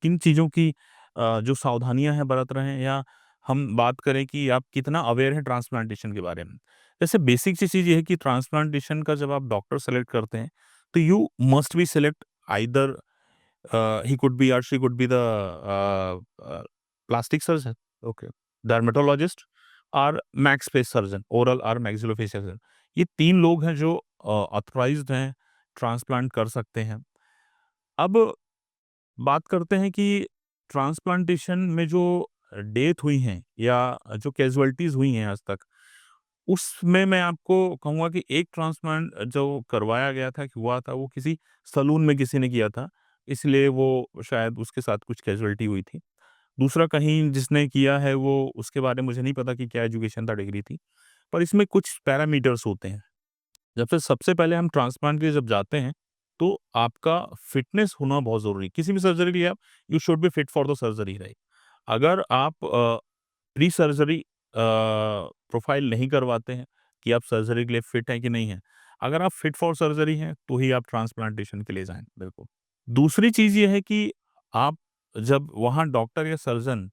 किन चीज़ों की जो सावधानियाँ हैं बरत रहे हैं या हम बात करें कि आप कितना अवेयर हैं ट्रांसप्लांटेशन के बारे में। जैसे बेसिक सी चीज़ ये है कि ट्रांसप्लांटेशन का जब आप डॉक्टर सेलेक्ट करते हैं, तो you must be select either he could be or she could be the plastic surgeon, okay, dermatologist or max face surgeon, oral or maxillofacial surgeon. ये 3 लोग हैं जो ऑथराइज्ड हैं, ट्रांसप्लांट कर सकते हैं। अब बात करते हैं कि ट्रांसप्लांटेशन में जो डेथ हुई हैं या जो कैज़ुअल्टीज़ हुई हैं आज तक, उसमें मैं आपको कहूँगा कि एक ट्रांसप्लांट जो करवाया गया था, कि हुआ था, वो किसी सैलून में किसी ने किया था, इसलिए वो शायद उसके साथ कुछ कैज़ुअल्टी हुई थी। दूसरा कहीं जिसने किया है वो उसके बारे में मुझे नहीं पता कि क्या एजुकेशन था, डिग्री थी। पर इसमें कुछ पैरामीटर्स होते हैं। जब से सबसे पहले हम ट्रांसप्लांट के लिए जब जाते हैं, तो आपका फिटनेस होना बहुत ज़रूरी है। किसी भी सर्जरी के लिए आप you should be fit for the surgery, right? अगर आप प्री सर्जरी प्रोफाइल नहीं करवाते हैं कि आप सर्जरी के लिए फिट हैं कि नहीं हैं। अगर आप फिट फॉर सर्जरी हैं, तो ही आप ट्रांसप्लांटेशन के लिए जाएँ, बिल्कुल। दूसरी चीज़ ये है कि आप जब वहाँ डॉक्टर या सर्जन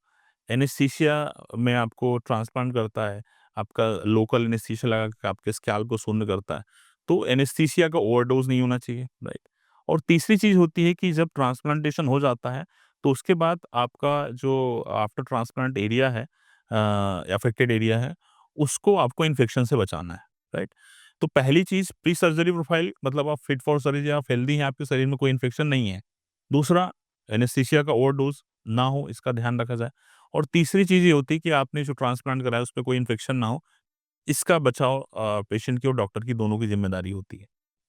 एनेस्थीसिया में आपको ट्रांसप्लांट करता है, आपका लोकल एनेस्थीसिया लगा के आपके स्कैल्प को शून्य करता है, तो एनेस्थीसिया का ओवरडोज़ नहीं होना चाहिए, राइट? और तीसरी चीज़ होती है कि जब ट्रांसप्लांटेशन हो जाता है, तो उसके बाद आपका जो आफ्टर ट्रांसप्लांट एरिया है, अफेक्टेड एरिया है, उसको आपको इन्फेक्शन से बचाना है, राइट? तो पहली चीज़ प्री सर्जरी प्रोफाइल, मतलब आप फिट फॉर सर्जरी, आप हेल्दी हैं, आपके शरीर में कोई इन्फेक्शन नहीं है। दूसरा, एनेस्थीसिया का ओवरडोज़ ना हो, इसका ध्यान रखा जाए। और तीसरी चीज़ ये होती है कि आपने जो ट्रांसप्लांट कराया उसमें कोई इन्फेक्शन ना हो, इसका बचाव पेशेंट की और डॉक्टर की दोनों की ज़िम्मेदारी होती है।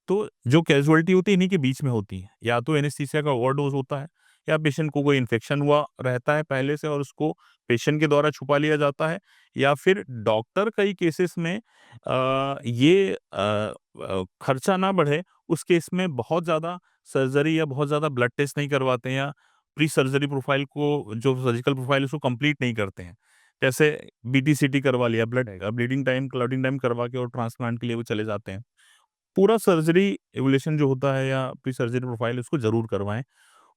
तो जो कैज़ुअल्टी होती है इन्हीं के बीच में होती है। या तो एनेस्थीसिया का ओवरडोज़ होता है, या पेशेंट को कोई इन्फेक्शन हुआ रहता है पहले से और उसको पेशेंट के द्वारा छुपा लिया जाता है, या फिर डॉक्टर कई केसेस में खर्चा ना बढ़े उस केस में बहुत ज़्यादा सर्जरी या बहुत ज़्यादा ब्लड टेस्ट नहीं करवाते हैं, या प्री सर्जरी प्रोफाइल को, जो सर्जिकल प्रोफाइल है उसको कंप्लीट नहीं करते हैं। जैसे बीटी-सीटी करवा लिया, ब्लीडिंग टाइम, क्लॉटिंग टाइम करवा के और ट्रांसप्लांट के लिए वो चले जाते हैं। पूरा सर्जरी इवैल्यूएशन जो होता है या प्री सर्जरी प्रोफाइल, उसको ज़रूर करवाएँ।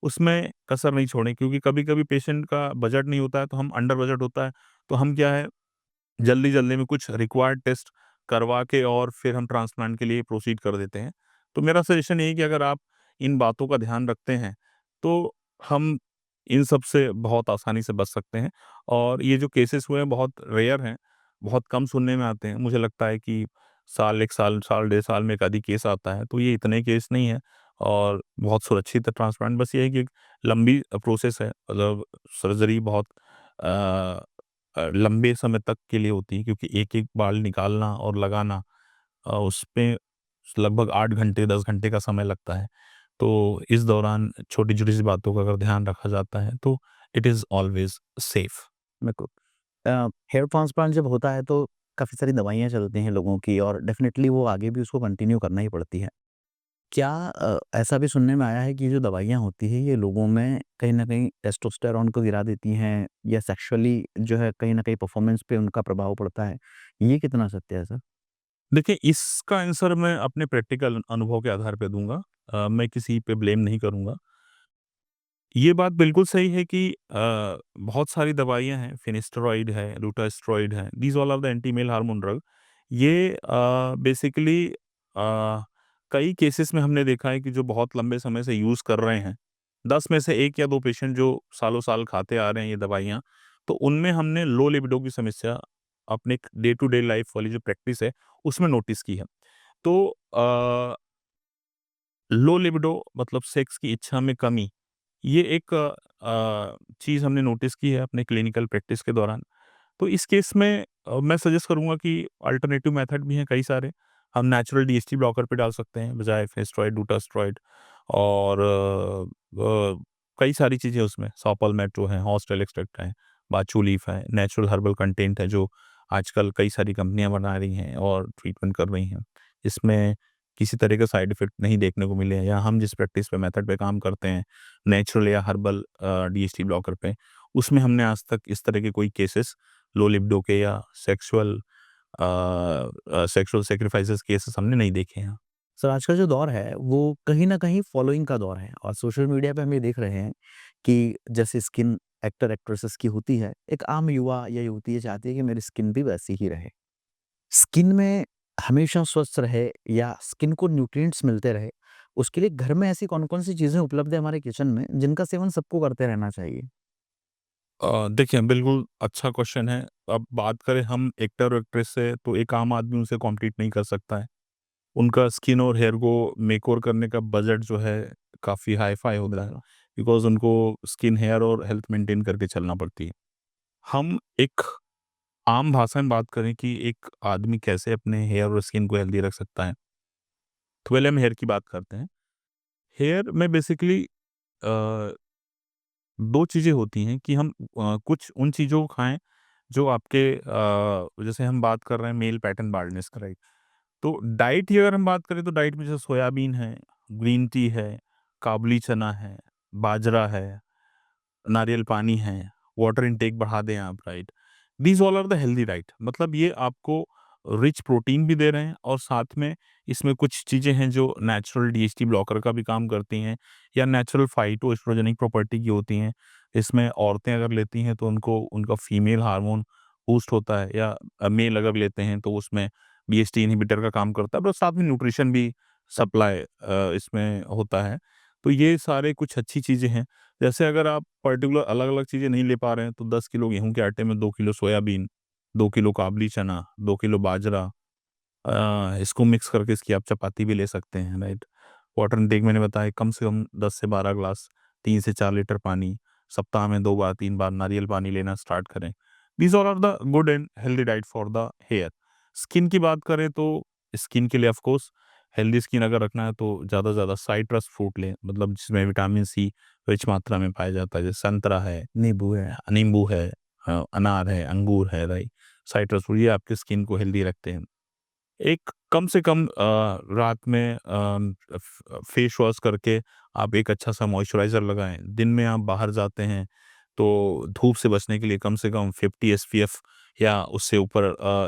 उसमें कसर नहीं छोड़ें, क्योंकि कभी-कभी पेशेंट का बजट नहीं होता है, तो हम अंडर बजट होता है, तो हम क्या है, जल्दी-जल्दी में कुछ रिक्वायर्ड टेस्ट करवा के और फिर हम ट्रांसप्लांट के लिए प्रोसीड कर देते हैं। तो मेरा सजेशन यही है कि अगर आप इन बातों का ध्यान रखते हैं, तो हम इन सब से बहुत आसानी से बच सकते हैं। और ये जो केसेस हुए हैं बहुत रेयर हैं, बहुत कम सुनने में आते हैं। मुझे लगता है कि साल 1 साल, साल डेढ़ साल में एक आधी केस आता है, तो ये इतने केस नहीं है और बहुत सुरक्षित है ट्रांसप्लांट। बस ये है कि एक लंबी प्रोसेस है, मतलब सर्जरी बहुत अ लंबे समय तक के लिए होती है, क्योंकि एक-एक बाल निकालना और लगाना उसपे लगभग 8 घंटे 10 घंटे का समय लगता है। तो इस दौरान छोटी-छोटी सी बातों का अगर ध्यान रखा जाता है तो इट इज़ ऑलवेज़ सेफ। बिल्कुल। हेयर ट्रांसप्लांट जब होता है तो काफ़ी सारी दवाइयाँ चलती हैं लोगों की और डेफ़िनेटली वो आगे भी उसको कंटिन्यू करना ही पड़ती है। क्या ऐसा भी सुनने में आया है कि जो दवाइयाँ होती हैं, ये लोगों में कहीं न कहीं टेस्टोस्टेरोन को गिरा देती हैं या सेक्सुअली जो है कहीं न कहीं परफ़ॉर्मेंस पे उनका प्रभाव पड़ता है? ये कितना सत्य है सर? देखिए, इसका आंसर मैं अपने प्रैक्टिकल अनुभव के आधार पे दूँगा। मैं किसी पे ब्लेम नहीं करूँगा। ये बात बिल्कुल सही है कि बहुत सारी दवाइयाँ हैं, फिनेस्टेरॉइड है, डूटास्टेरॉइड है, these all are the anti male hormone drug. ये बेसिकली कई केसेस में हमने देखा है कि जो बहुत लंबे समय से यूज़ कर रहे हैं, 10 में से 1 या 2 पेशेंट जो सालों-साल खाते आ रहे हैं ये दवाइयाँ, तो उनमें हमने लो लिबिडो की समस्या अपने डे टू डे लाइफ़ वाली जो प्रैक्टिस है, उसमें नोटिस की है। तो लो लिबिडो मतलब सेक्स की इच्छा में कमी, ये एक चीज़ हमने नोटिस की है अपने क्लिनिकल प्रैक्टिस के दौरान। तो इस केस में मैं सजेस्ट करूँगा कि अल्टरनेटिव मेथड भी हैं कई सारे। हम नेचुरल डीएचटी ब्लॉकर पे डाल सकते हैं बजाय फिनेस्टेरॉइड, डूटास्टेरॉइड। और कई सारी चीज़ें उसमें सॉपलमेट्रो है, हॉर्सटेल एक्सट्रैक्ट है, बाचू लीफ है, नेचुरल हर्बल कंटेंट है जो आजकल कई सारी कंपनियाँ बना रही हैं और ट्रीटमेंट कर रही हैं। इसमें किसी तरह का साइड इफ़ेक्ट नहीं देखने को मिले हैं, या हम जिस प्रैक्टिस पे मेथड पे काम करते हैं, नेचुरल या हर्बल डीएचटी ब्लॉकर पे, उसमें हमने आज तक इस तरह के कोई केसेस लो लिबिडो के या सेक्सुअल सैक्रिफाइसेस केसेस हमने नहीं देखे हैं। सर आज का जो दौर है वो कहीं न कहीं फ़ॉलोइंग का दौर है और सोशल मीडिया पे हम ये देख रहे हैं कि जैसे स्किन एक्टर एक्ट्रेसेस की होती है, एक आम युवा या युवती ये चाहती है कि मेरी स्किन भी वैसी ही रहे। स्किन में हमेशा स्वस्थ रहे या स्किन को न्यूट्रिएंट्स मिलते रहे, उसके लिए घर में ऐसी कौन-कौन सी चीज़ें उपलब्ध है हमारे किचन में, जिनका सेवन सबको करते रहना चाहिए? देखिए बिल्कुल अच्छा क्वेश्चन है। अब बात करें हम एक्टर और एक्ट्रेस से, तो एक आम आदमी उनसे कॉम्पीट नहीं कर सकता है। उनका स्किन और हेयर को मेकओवर करने का बजट जो है काफ़ी हाई-फाई होता है, बिकॉज़ उनको स्किन, हेयर और हेल्थ मेंटेन करके चलना पड़ती है। हम एक आम भाषा में बात करें कि एक आदमी कैसे अपने हेयर और स्किन को हेल्दी रख सकता है, तो पहले हम हेयर की बात करते हैं। हेयर में बेसिकली अ 2 चीज़ें होती हैं कि हम कुछ उन चीज़ों को खाएँ जो आपके जैसे हम बात कर रहे हैं मेल पैटर्न बाल्डनेस का, राइट? तो डाइट की अगर हम बात करें तो डाइट में जैसे सोयाबीन है, ग्रीन टी है, काबुली चना है, बाजरा है, नारियल पानी है, वाटर इनटेक बढ़ा दें आप, right? These all are the healthy diet, मतलब ये आपको रिच प्रोटीन भी दे रहे हैं और साथ में इसमें कुछ चीज़ें हैं जो नेचुरल डीएचटी ब्लॉकर का भी काम करती हैं या नेचुरल फाइटो एस्ट्रोजेनिक प्रॉपर्टी की होती हैं। इसमें औरतें अगर लेती हैं तो उनको उनका फीमेल हार्मोन बूस्ट होता है, या मेल अगर लेते हैं तो उसमें बीएसटी इन्हिबिटर का काम करता है, पर साथ में न्यूट्रिशन भी सप्लाई इसमें होता है। तो ये सारे कुछ अच्छी चीज़ें हैं। जैसे अगर आप पर्टिकुलर अलग-अलग चीज़ें नहीं ले पा रहे हैं, तो 10 किलो गेहूँ के आटे में 2 किलो सोयाबीन, 2 किलो काबुली चना, 2 किलो बाजरा, इसको मिक्स करके इसकी आप चपाती भी ले सकते हैं, राइट? वाटर इनटेक मैंने बताया कम से कम 10 से 12 ग्लास, 3 से 4 लीटर पानी, सप्ताह में 2 बार, 3 बार नारियल पानी लेना स्टार्ट करें। These all are the good and healthy diet for the hair. Skin की बात करें तो स्किन के लिए ऑफ कोर्स हेल्दी स्किन अगर रखना है तो ज़्यादा से ज़्यादा साइट्रस फ्रूट लें, मतलब जिसमें विटामिन सी रिच मात्रा में पाया जाता है, जैसे संतरा है, नींबू है। नींबू है, अनार है, अंगूर है, राइट? साइट्रस फ्रूट ये आपकी स्किन को हेल्दी रखते हैं। एक कम से कम रात में फेस वॉश करके आप एक अच्छा-सा मॉइस्चराइज़र लगाएँ। दिन में आप बाहर जाते हैं, तो धूप से बचने के लिए कम से कम 50 एसपीएफ या उससे ऊपर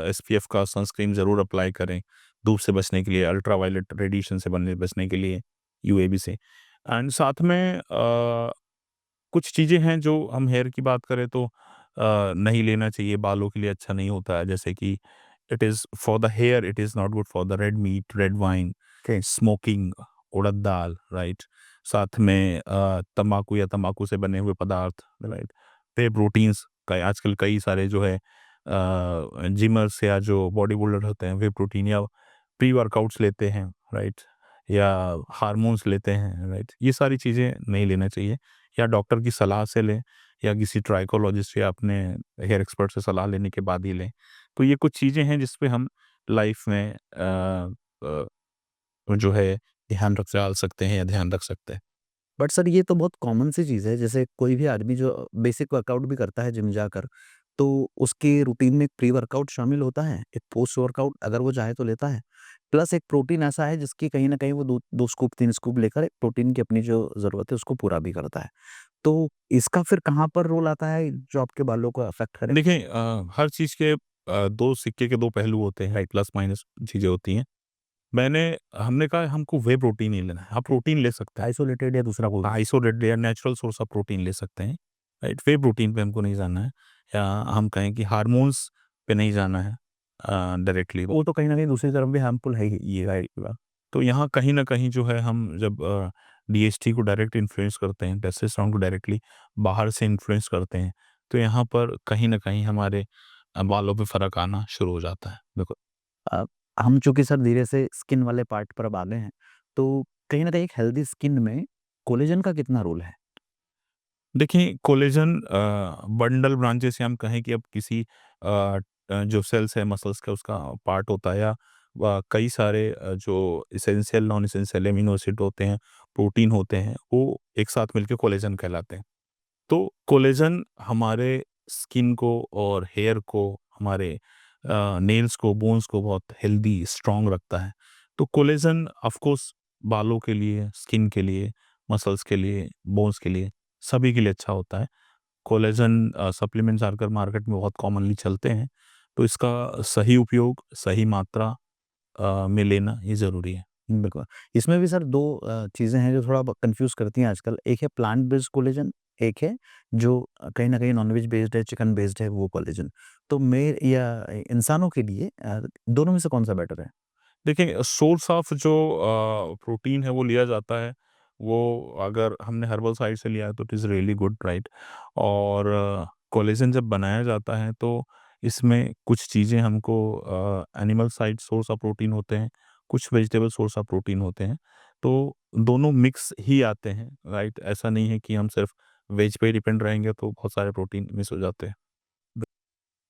एसपीएफ का सनस्क्रीन ज़रूर अप्लाई करें, धूप से बचने के लिए, अल्ट्रावायलेट रेडिएशन से बचने के लिए, यूएवी से। एंड साथ में कुछ चीज़ें हैं जो हम हेयर की बात करें तो नहीं लेना चाहिए, बालों के लिए अच्छा नहीं होता है, जैसे कि it is for the hair it is not good for the red meat, red wine, okay. Smoking, उड़द दाल, राइट? साथ में तम्बाकू या तम्बाकू से बने हुए पदार्थ, राइट? पे प्रोटीन्स का आजकल कई सारे जो है जिमर्स या जो बॉडी बिल्डर होते हैं, वे प्रोटीन या प्री-वर्कआउट्स लेते हैं, राइट? या हार्मोन्स लेते हैं, राइट? ये सारी चीज़ें नहीं लेना चाहिए। या डॉक्टर की सलाह से लें या किसी ट्राइकोलॉजिस्ट या अपने हेयर एक्सपर्ट से सलाह लेने के बाद ही लें। तो ये कुछ चीज़ें हैं जिस पे हम लाइफ में अ, जो है ध्यान रख डाल सकते हैं या ध्यान रख सकते हैं। बट सर ये तो बहुत कॉमन सी चीज़ है, जैसे कोई भी आदमी जो बेसिक वर्कआउट भी करता है जिम जाकर, तो उसके रूटीन में एक प्री वर्कआउट शामिल होता है, एक पोस्ट वर्कआउट अगर वो चाहे तो लेता है। प्लस एक प्रोटीन ऐसा है जिसकी कहीं न कहीं वो 2 स्कूप 3 स्कूप लेकर एक प्रोटीन की अपनी जो ज़रूरत है उसको पूरा भी करता है। तो इसका फिर कहाँ पर रोल आता है जो आपके बालों को अफ़ेक्ट करे? देखिए हर चीज़ के 2 सिक्के के 2 पहलू होते हैं, राइट? प्लस माइनस चीज़ें होती हैं। हमने कहा हमको व्हे प्रोटीन नहीं लेना है। आप प्रोटीन ले सकते हैं। आइसोलेटेड या दूसरा कोई? आइसोलेटेड या नेचुरल सोर्स ऑफ प्रोटीन ले सकते हैं, राइट? व्हे प्रोटीन पे हमको नहीं जाना है या हम कहें कि हार्मोन्स पे नहीं जाना है डायरेक्टली। वो तो कहीं न कहीं दूसरी तरफ भी हार्मफुल है ही ये ज़ाहिर सी बात। तो यहाँ कहीं न कहीं जो है हम जब डीएचटी को डायरेक्ट इन्फ्लुएंस करते हैं, टेस्टोस्टेरोन को डायरेक्टली बाहर से इन्फ्लुएंस करते हैं, तो यहाँ पर कहीं न कहीं हमारे बालों पे फ़र्क आना शुरू हो जाता है। बिल्कुल। अ, हम चूँकि सर धीरे से स्किन वाले पार्ट पर अब आ गए हैं, तो कहीं न कहीं एक हेल्दी स्किन में कोलेजन का कितना रोल है? देखिए कोलेजन बंडल ब्रांचेस से हम कहें कि अब किसी जो सेल्स है मसल्स का उसका पार्ट होता है या कई सारे जो essential non essential amino acid होते हैं, प्रोटीन होते हैं, वो एक साथ मिलके कोलेजन कहलाते हैं। तो कोलेजन हमारे स्किन को और हेयर को, हमारे नेल्स को, बोन्स को बहुत हेल्दी, स्ट्रॉन्ग रखता है। तो कोलेजन ऑफ कोर्स बालों के लिए, स्किन के लिए, मसल्स के लिए, बोन्स के लिए, सभी के लिए अच्छा होता है। कोलेजन सप्लीमेंट्स आजकल मार्केट में बहुत कॉमनली चलते हैं, तो इसका सही उपयोग, सही मात्रा में लेना ये ज़रूरी है। बिल्कुल। इसमें भी सर 2 चीज़ें हैं जो थोड़ा ब कन्फ्यूज़ करती हैं आजकल। एक है प्लांट बेस्ड कोलेजन, एक है जो कहीं न कहीं नॉन-वेज बेस्ड है, चिकन बेस्ड है वो कोलेजन। तो इंसानों के लिए दोनों में से कौन-सा बेटर है? देखिए सोर्स ऑफ जो प्रोटीन है वो लिया जाता है, वो अगर हमने हर्बल साइड से लिया है तो it is really good, right? और कोलेजन जब बनाया जाता है तो इसमें कुछ चीज़ें हमको animal side source of protein होते हैं, कुछ वेजिटेबल सोर्स ऑफ प्रोटीन होते हैं। तो दोनों मिक्स ही आते हैं, राइट? ऐसा नहीं है कि हम सिर्फ वेज पे डिपेंड रहेंगे तो बहुत सारे प्रोटीन मिस हो जाते हैं।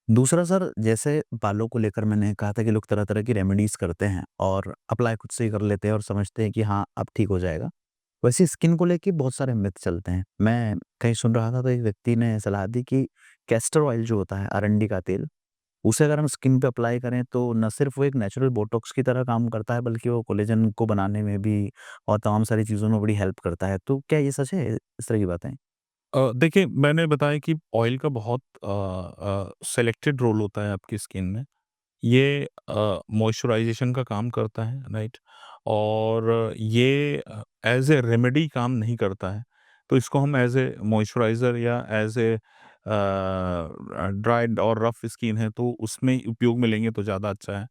दूसरा सर जैसे बालों को लेकर मैंने कहा था कि लोग तरह-तरह की रेमेडीज़ करते हैं और अप्लाई खुद से ही कर लेते हैं और समझते हैं कि हाँ, अब ठीक हो जाएगा। वैसे स्किन को लेके बहुत सारे मिथ चलते हैं। मैं कहीं सुन रहा था तो एक व्यक्ति ने सलाह दी कि कैस्टर ऑयल जो होता है, अरंडी का तेल, उसे अगर हम स्किन पे अप्लाई करें तो न सिर्फ़ वो एक नेचुरल बोटॉक्स की तरह काम करता है बल्कि वो कोलेजन को बनाने में भी और तमाम सारी चीज़ों में बड़ी हेल्प करता है। तो क्या ये सच है इस तरह की बातें? देखिए मैंने बताया कि ऑयल का बहुत सेलेक्टेड रोल होता है आपकी स्किन में। ये मॉइस्चराइज़ेशन का काम करता है, राइट? और ये एज़ ए रेमेडी काम नहीं करता है। तो इसको हम एज़ ए मॉइस्चराइज़र या एज़ ए ड्राइड और रफ़ स्किन है तो उसमें उपयोग में लेंगे तो ज़्यादा अच्छा है।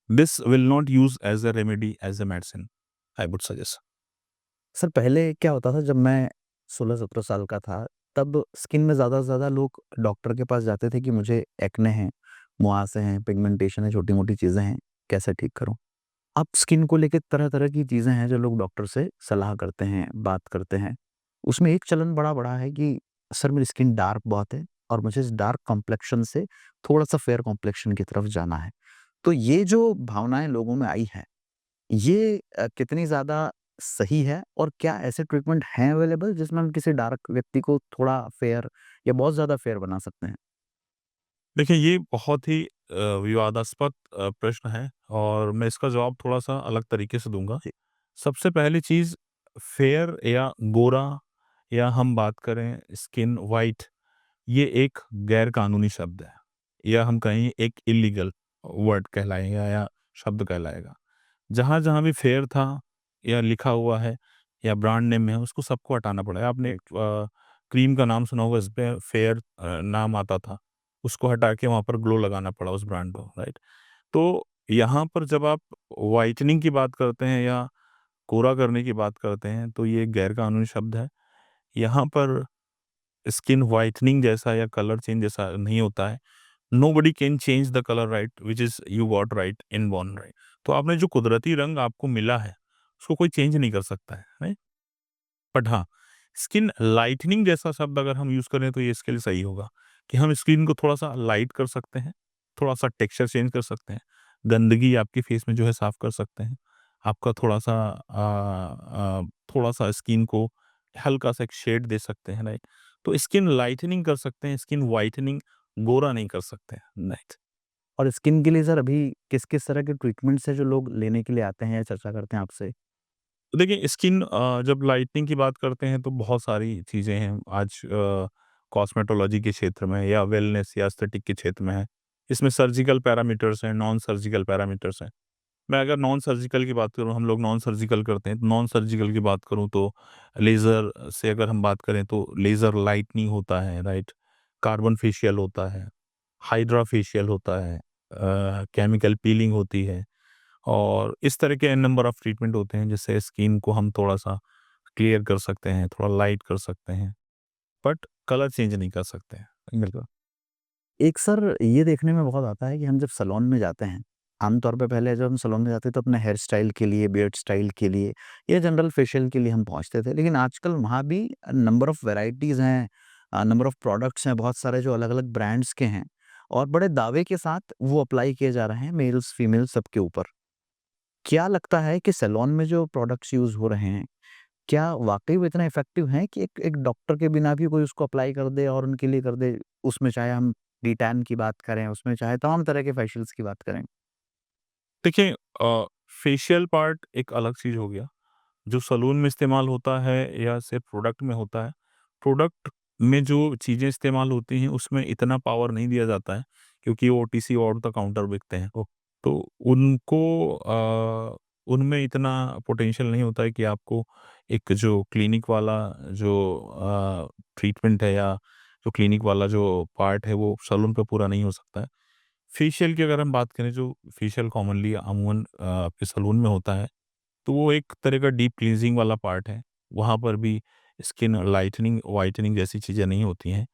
This will not use as a remedy, as a medicine, I would suggest. Sir पहले क्या होता था जब मैं 16-17 साल का था, तब स्किन में ज़्यादा से ज़्यादा लोग डॉक्टर के पास जाते थे कि मुझे एक्ने है, मुहासे हैं, पिगमेंटेशन है, छोटी-मोटी चीज़ें हैं, कैसे ठीक करूँ? अब स्किन को लेके तरह-तरह की चीज़ें हैं जो लोग डॉक्टर से सलाह करते हैं, बात करते हैं। उसमें एक चलन बड़ा बढ़ा है कि सर मेरी स्किन डार्क बहुत है और मुझे इस डार्क कॉम्प्लेक्शन से थोड़ा-सा फेयर कॉम्प्लेक्शन की तरफ जाना है। तो ये जो भावनाएँ लोगों में आई हैं, ये कितनी ज़्यादा सही है और क्या ऐसे ट्रीटमेंट हैं अवेलेबल जिसमें हम किसी डार्क व्यक्ति को थोड़ा फेयर या बहुत ज़्यादा फेयर बना सकते हैं? देखिए, ये बहुत ही विवादास्पद प्रश्न है और मैं इसका जवाब थोड़ा-सा अलग तरीके से दूँगा। जी, सबसे पहली चीज़, फेयर या गोरा या हम बात करें स्किन व्हाइट, ये एक गैर कानूनी शब्द है या हम कहें एक इल्लीगल वर्ड कहलाएगा या शब्द कहलाएगा। जहाँ-जहाँ भी फेयर था या लिखा हुआ है या ब्रांड नेम में है, उसको सबको हटाना पड़ेगा। आपने एक क्रीम का नाम सुना होगा, इसपे फेयर नाम आता था। उसको हटा के वहाँ पर ग्लो लगाना पड़ा उस ब्रांड को, राइट? तो यहाँ पर जब आप व्हाइटनिंग की बात करते हैं या गोरा करने की बात करते हैं, तो ये एक गैर कानूनी शब्द है। यहाँ पर स्किन व्हाइटनिंग जैसा या कलर चेंज जैसा नहीं होता है। Nobody can change the colour, right, which is you got right inborn, right. तो आपने जो कुदरती रंग आपको मिला है, उसको कोई चेंज नहीं कर सकता है, राइट? बट हाँ, स्किन लाइटनिंग जैसा शब्द अगर हम यूज़ करें तो ये इसके लिए सही होगा कि हम स्किन को थोड़ा-सा लाइट कर सकते हैं, थोड़ा-सा टेक्सचर चेंज कर सकते हैं, गंदगी आपकी फेस में जो है साफ़ कर सकते हैं। आपका थोड़ा-सा स्किन को हल्का-सा एक शेड दे सकते हैं, राइट? तो स्किन लाइटनिंग कर सकते हैं, स्किन व्हाइटनिंग गोरा नहीं कर सकते हैं, राइट? और स्किन के लिए सर अभी किस-किस तरह के ट्रीटमेंट्स हैं जो लोग लेने के लिए आते हैं या चर्चा करते हैं आपसे? तो देखिए, स्किन जब लाइटनिंग की बात करते हैं तो बहुत सारी चीज़ें हैं आज कॉस्मेटोलॉजी के क्षेत्र में या वेलनेस या एस्थेटिक के क्षेत्र में है। इसमें सर्जिकल पैरामीटर्स हैं, नॉन सर्जिकल पैरामीटर्स हैं। मैं अगर नॉन सर्जिकल की बात करूँ, हम लोग नॉन सर्जिकल करते हैं, तो नॉन सर्जिकल की बात करूँ तो लेज़र से अगर हम बात करें तो लेज़र लाइटनिंग होता है, राइट? कार्बन फेशियल होता है, हाइड्रा फेशियल होता है, केमिकल पीलिंग होती है। और इस तरह के एन नंबर ऑफ ट्रीटमेंट होते हैं जिससे स्किन को हम थोड़ा-सा क्लियर कर सकते हैं, थोड़ा लाइट कर सकते हैं, बट कलर चेंज नहीं कर सकते हैं। बिल्कुल। एक सर ये देखने में बहुत आता है कि हम जब सैलून में जाते हैं, आमतौर पे पहले जब हम सैलून में जाते हैं तो अपने हेयर स्टाइल के लिए, बियर्ड स्टाइल के लिए या जनरल फेशियल के लिए हम पहुँचते थे। लेकिन आजकल वहाँ भी नंबर ऑफ वैराइटीज़ हैं, नंबर ऑफ प्रोडक्ट्स हैं बहुत सारे जो अलग-अलग ब्रांड्स के हैं और बड़े दावे के साथ वो अप्लाई किए जा रहे हैं मेल्स, फीमेल्स सबके ऊपर। क्या लगता है कि सैलून में जो प्रोडक्ट्स यूज़ हो रहे हैं, क्या वाक़ई वो इतना इफ़ेक्टिव हैं कि एक एक डॉक्टर के बिना भी कोई उसको अप्लाई कर दे और उनके लिए कर दे? उसमें चाहे हम डी-टैन की बात करें, उसमें चाहे तमाम तरह के फेशियल्स की बात करें। देखिए, फेशियल पार्ट एक अलग चीज़ हो गया, जो सैलून में इस्तेमाल होता है या सिर्फ़ प्रोडक्ट में होता है। प्रोडक्ट में जो चीज़ें इस्तेमाल होती हैं उसमें इतना पावर नहीं दिया जाता है क्योंकि वो ओटीसी ओवर द काउंटर बिकते हैं। तो उनको उनमें इतना पोटेंशियल नहीं होता है कि आपको एक जो क्लिनिक वाला जो ट्रीटमेंट है या जो क्लिनिक वाला जो पार्ट है वो सैलून पे पूरा नहीं हो सकता है। फेशियल की अगर हम बात करें, जो फेशियल कॉमनली अमूमन आपके सैलून में होता है, तो वो एक तरह का डीप क्लींजिंग वाला पार्ट है। वहाँ पर भी स्किन लाइटनिंग, व्हाइटनिंग जैसी चीज़ें नहीं होती हैं।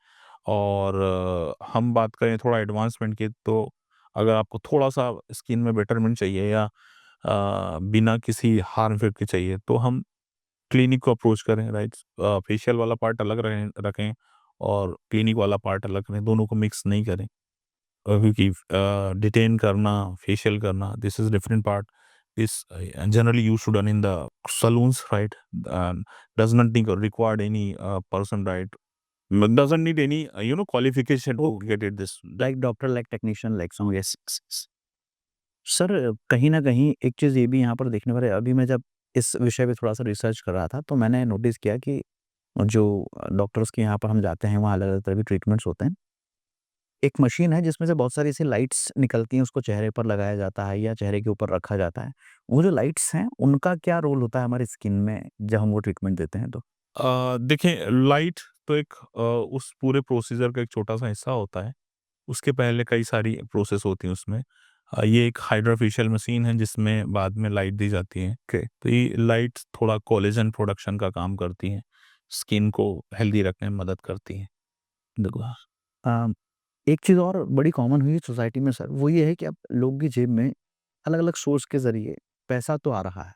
और हम बात करें थोड़ा एडवांसमेंट की, तो अगर आपको थोड़ा-सा स्किन में बेटरमेंट चाहिए या बिना किसी हार्म इफ़ेक्ट के चाहिए, तो हम क्लिनिक को अप्रोच करें, राइट? फेशियल वाला पार्ट अलग रखें और क्लिनिक वाला पार्ट अलग रखें, दोनों को मिक्स नहीं करें। क्योंकि डिटेन करना, फेशियल करना, this is different part. This generally used to done in the saloons, right? Does not need or required any person, right? Doesn't need any qualification to get it this. Like doctor, like technician, like some yes, yes, yes. Sir कहीं न कहीं एक चीज़ ये भी यहाँ पर देखने वाली है, अभी मैं जब इस विषय पे थोड़ा-सा रिसर्च कर रहा था, तो मैंने नोटिस किया कि जो डॉक्टर्स के यहाँ पर हम जाते हैं, वहाँ अलग-अलग तरह के ट्रीटमेंट्स होते हैं। एक मशीन है जिसमें से बहुत सारी ऐसी लाइट्स निकलती हैं, उसको चेहरे पर लगाया जाता है या चेहरे के ऊपर रखा जाता है। वो जो लाइट्स हैं, उनका क्या रोल होता है हमारी स्किन में जब हम वो ट्रीटमेंट देते हैं तो? देखें, लाइट तो एक उस पूरे प्रोसीजर का एक छोटा-सा हिस्सा होता है। उसके पहले कई सारी प्रोसेस होती हैं उसमें। ये एक हाइड्रोफेशियल मशीन है जिसमें बाद में लाइट दी जाती है। ओके। तो ये लाइट्स थोड़ा कोलेजन प्रोडक्शन का काम करती हैं। स्किन को हेल्दी रखने में मदद करती हैं। देखो अ, एक चीज़ और बड़ी कॉमन हुई है सोसाइटी में सर, वो ये है कि अब लोगों की जेब में अलग-अलग सोर्स के ज़रिए पैसा तो आ रहा है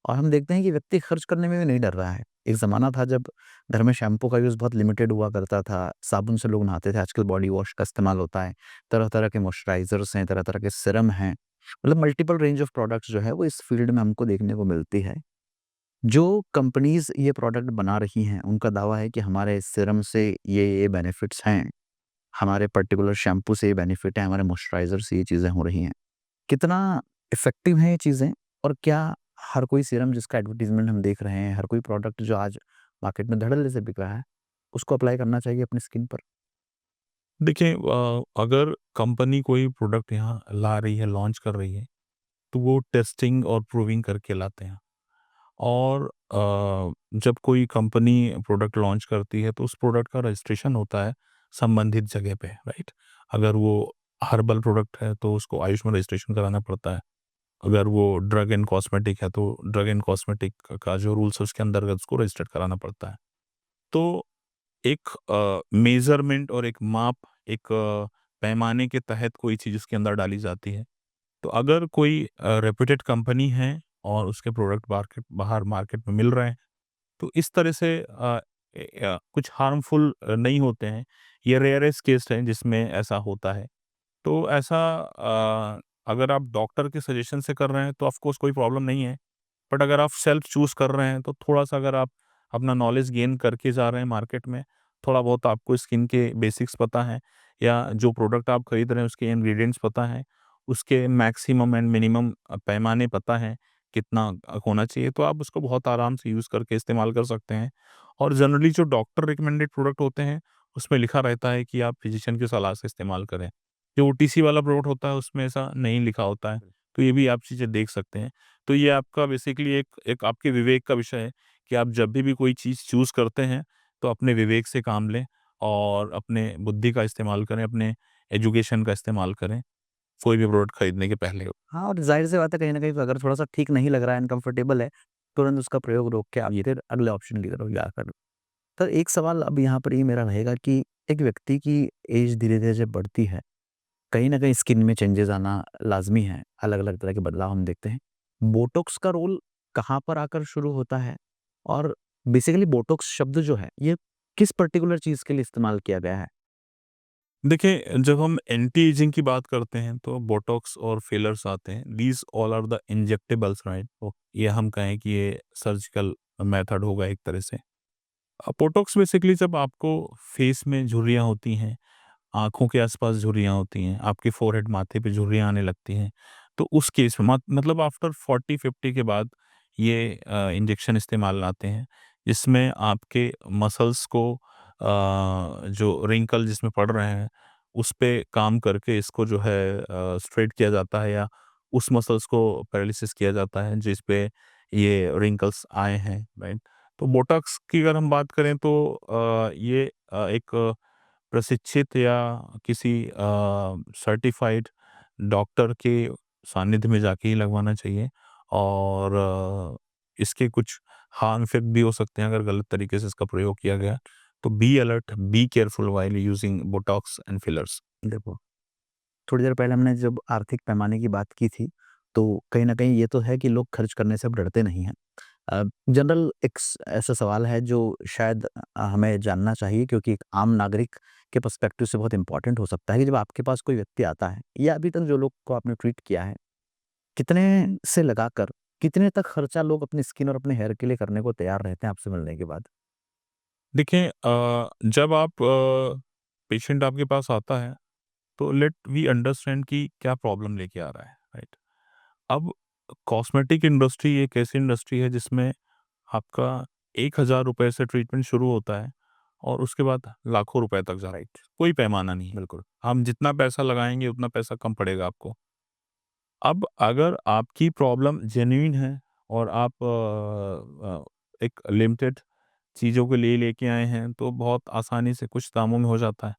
और हम देखते हैं कि व्यक्ति खर्च करने में भी नहीं डर रहा है। एक ज़माना था जब घर में शैम्पू का यूज़ बहुत लिमिटेड हुआ करता था, साबुन से लोग नहाते थे, आजकल बॉडी वॉश का इस्तेमाल होता है, तरह-तरह के मॉइस्चराइज़र्स हैं, तरह-तरह के सीरम हैं, मतलब मल्टीपल रेंज ऑफ प्रोडक्ट्स जो है वो इस फ़ील्ड में हमको देखने को मिलती है। जो कंपनीज़ ये प्रोडक्ट बना रही हैं, उनका दावा है कि हमारे सीरम से ये बेनिफिट्स हैं, हमारे पर्टिकुलर शैम्पू से ये बेनिफिट है, हमारे मॉइस्चराइज़र से ये चीज़ें हो रही हैं। कितना इफ़ेक्टिव हैं ये चीज़ें और क्या हर कोई सीरम जिसका एडवर्टाइज़मेंट हम देख रहे हैं, हर कोई प्रोडक्ट जो आज मार्केट में धड़ल्ले से बिक रहा है, उसको अप्लाई करना चाहिए अपनी स्किन पर? देखिए अगर कंपनी कोई प्रोडक्ट यहाँ ला रही है, लॉन्च कर रही है, तो वो टेस्टिंग और प्रूविंग करके लाते हैं। और जब कोई कंपनी प्रोडक्ट लॉन्च करती है तो उस प्रोडक्ट का रजिस्ट्रेशन होता है संबंधित जगह पे, राइट? अगर वो हर्बल प्रोडक्ट है तो उसको आयुष में रजिस्ट्रेशन कराना पड़ता है। अगर वो ड्रग एंड कॉस्मेटिक है तो ड्रग एंड कॉस्मेटिक का जो रूल्स है उसके अंतर्गत उसको रजिस्टर्ड कराना पड़ता है। तो एक मेज़रमेंट और एक माप, एक पैमाने के तहत कोई चीज़ उसके अंदर डाली जाती है। तो अगर कोई रेप्यूटेड कंपनी है और उसके प्रोडक्ट बाहर मार्केट में मिल रहे हैं, तो इस तरह से कुछ हार्मफुल नहीं होते हैं। ये रेयरेस्ट केस है जिसमें ऐसा होता है। तो ऐसा अगर आप डॉक्टर के सजेशन से कर रहे हैं तो ऑफ कोर्स कोई प्रॉब्लम नहीं है। बट अगर आप सेल्फ चूज़ कर रहे हैं तो थोड़ा-सा अगर आप अपना नॉलेज गेन करके जा रहे हैं मार्केट में, थोड़ा बहुत आपको स्किन के बेसिक्स पता हैं या जो प्रोडक्ट आप खरीद रहे हैं उसके इंग्रीडिएंट्स पता हैं, उसके मैक्सिमम एंड मिनिमम पैमाने पता हैं, कितना होना चाहिए, तो आप उसको बहुत आराम से यूज़ करके इस्तेमाल कर सकते हैं। और जनरली जो डॉक्टर रिकमेंडेड प्रोडक्ट होते हैं, उसमें लिखा रहता है कि आप फिजिशियन की सलाह से इस्तेमाल करें। जो ओटीसी वाला प्रोडक्ट होता है उसमें ऐसा नहीं लिखा होता है, तो ये भी आप चीज़ें देख सकते हैं। तो ये आपका बेसिकली एक एक आपके विवेक का विषय है कि आप जब भी कोई चीज़ चूज़ करते हैं, तो अपने विवेक से काम लें और अपने बुद्धि का इस्तेमाल करें, अपने एजुकेशन का इस्तेमाल करें, कोई भी प्रोडक्ट खरीदने के पहले। हाँ, और ज़ाहिर-सी बात है कहीं न कहीं अगर थोड़ा-सा ठीक नहीं लग रहा है, अनकम्फर्टेबल है, तुरंत उसका प्रयोग रोक के आप ये फिर अगले ऑप्शन की तरफ जाकर तो एक सवाल अब यहाँ पर ये मेरा रहेगा कि एक व्यक्ति की एज धीरे-धीरे जब बढ़ती है, कहीं न कहीं स्किन में चेंजेज़ आना लाज़मी है, अलग-अलग तरह के बदलाव हम देखते हैं। बोटॉक्स का रोल कहाँ पर आकर शुरू होता है? और बेसिकली बोटॉक्स शब्द जो है, ये किस पर्टिकुलर चीज़ के लिए इस्तेमाल किया गया है? देखिए, जब हम एंटी एजिंग की बात करते हैं, तो बोटॉक्स और फिलर्स आते हैं। These all are the injectables, right? तो ये हम कहें कि ये सर्जिकल मेथड होगा एक तरह से। बोटॉक्स बेसिकली जब आपको फेस में झुर्रियाँ होती हैं, आँखों के आसपास झुर्रियाँ होती हैं, आपके फ़ोरहेड, माथे पे झुर्रियाँ आने लगती हैं, तो उस केस में मतलब आफ्टर 40-50 के बाद ये इंजेक्शन इस्तेमाल आते हैं, जिसमें आपके मसल्स को जो रिंकल जिसमें पड़ रहे हैं, उस पे काम करके इसको जो है स्ट्रेट किया जाता है या उस मसल्स को पैरालिसिस किया जाता है, जिस पे ये रिंकल्स आए हैं, राइट? तो बोटॉक्स की अगर हम बात करें तो ये एक प्रशिक्षित या किसी सर्टिफाइड डॉक्टर के सानिध्य में जाके ही लगवाना चाहिए और इसके कुछ हार्म इफेक्ट भी हो सकते हैं अगर गलत तरीके से इसका प्रयोग किया गया। तो be alert, be careful while using Botox and fillers. देखो, थोड़ी देर पहले हमने जब आर्थिक पैमाने की बात की थी, तो कहीं न कहीं ये तो है कि लोग खर्च करने से अब डरते नहीं हैं। जनरल एक ऐसा सवाल है जो शायद हमें जानना चाहिए क्योंकि एक आम नागरिक के पर्सपेक्टिव से बहुत इम्पोर्टेंट हो सकता है कि जब आपके पास कोई व्यक्ति आता है या अभी तक जो लोग को आपने ट्रीट किया है, कितने से लगाकर कितने तक खर्चा लोग अपनी स्किन और अपने हेयर के लिए करने को तैयार रहते हैं आपसे मिलने के बाद? देखिए जब आप पेशेंट आपके पास आता है तो लेट वी अंडरस्टैंड कि क्या प्रॉब्लम लेके आ रहा है, राइट? अब कॉस्मेटिक इंडस्ट्री एक ऐसी इंडस्ट्री है जिसमें आपका ₹1000 से ट्रीटमेंट शुरू होता है और उसके बाद लाखों रुपए तक जाता है। राइट, कोई पैमाना नहीं है। बिल्कुल। हम जितना पैसा लगाएँगे उतना पैसा कम पड़ेगा आपको। अब अगर आपकी प्रॉब्लम जेन्युइन है और आप एक लिमिटेड चीज़ों के लिए लेके आए हैं तो बहुत आसानी से कुछ दामों में हो जाता है।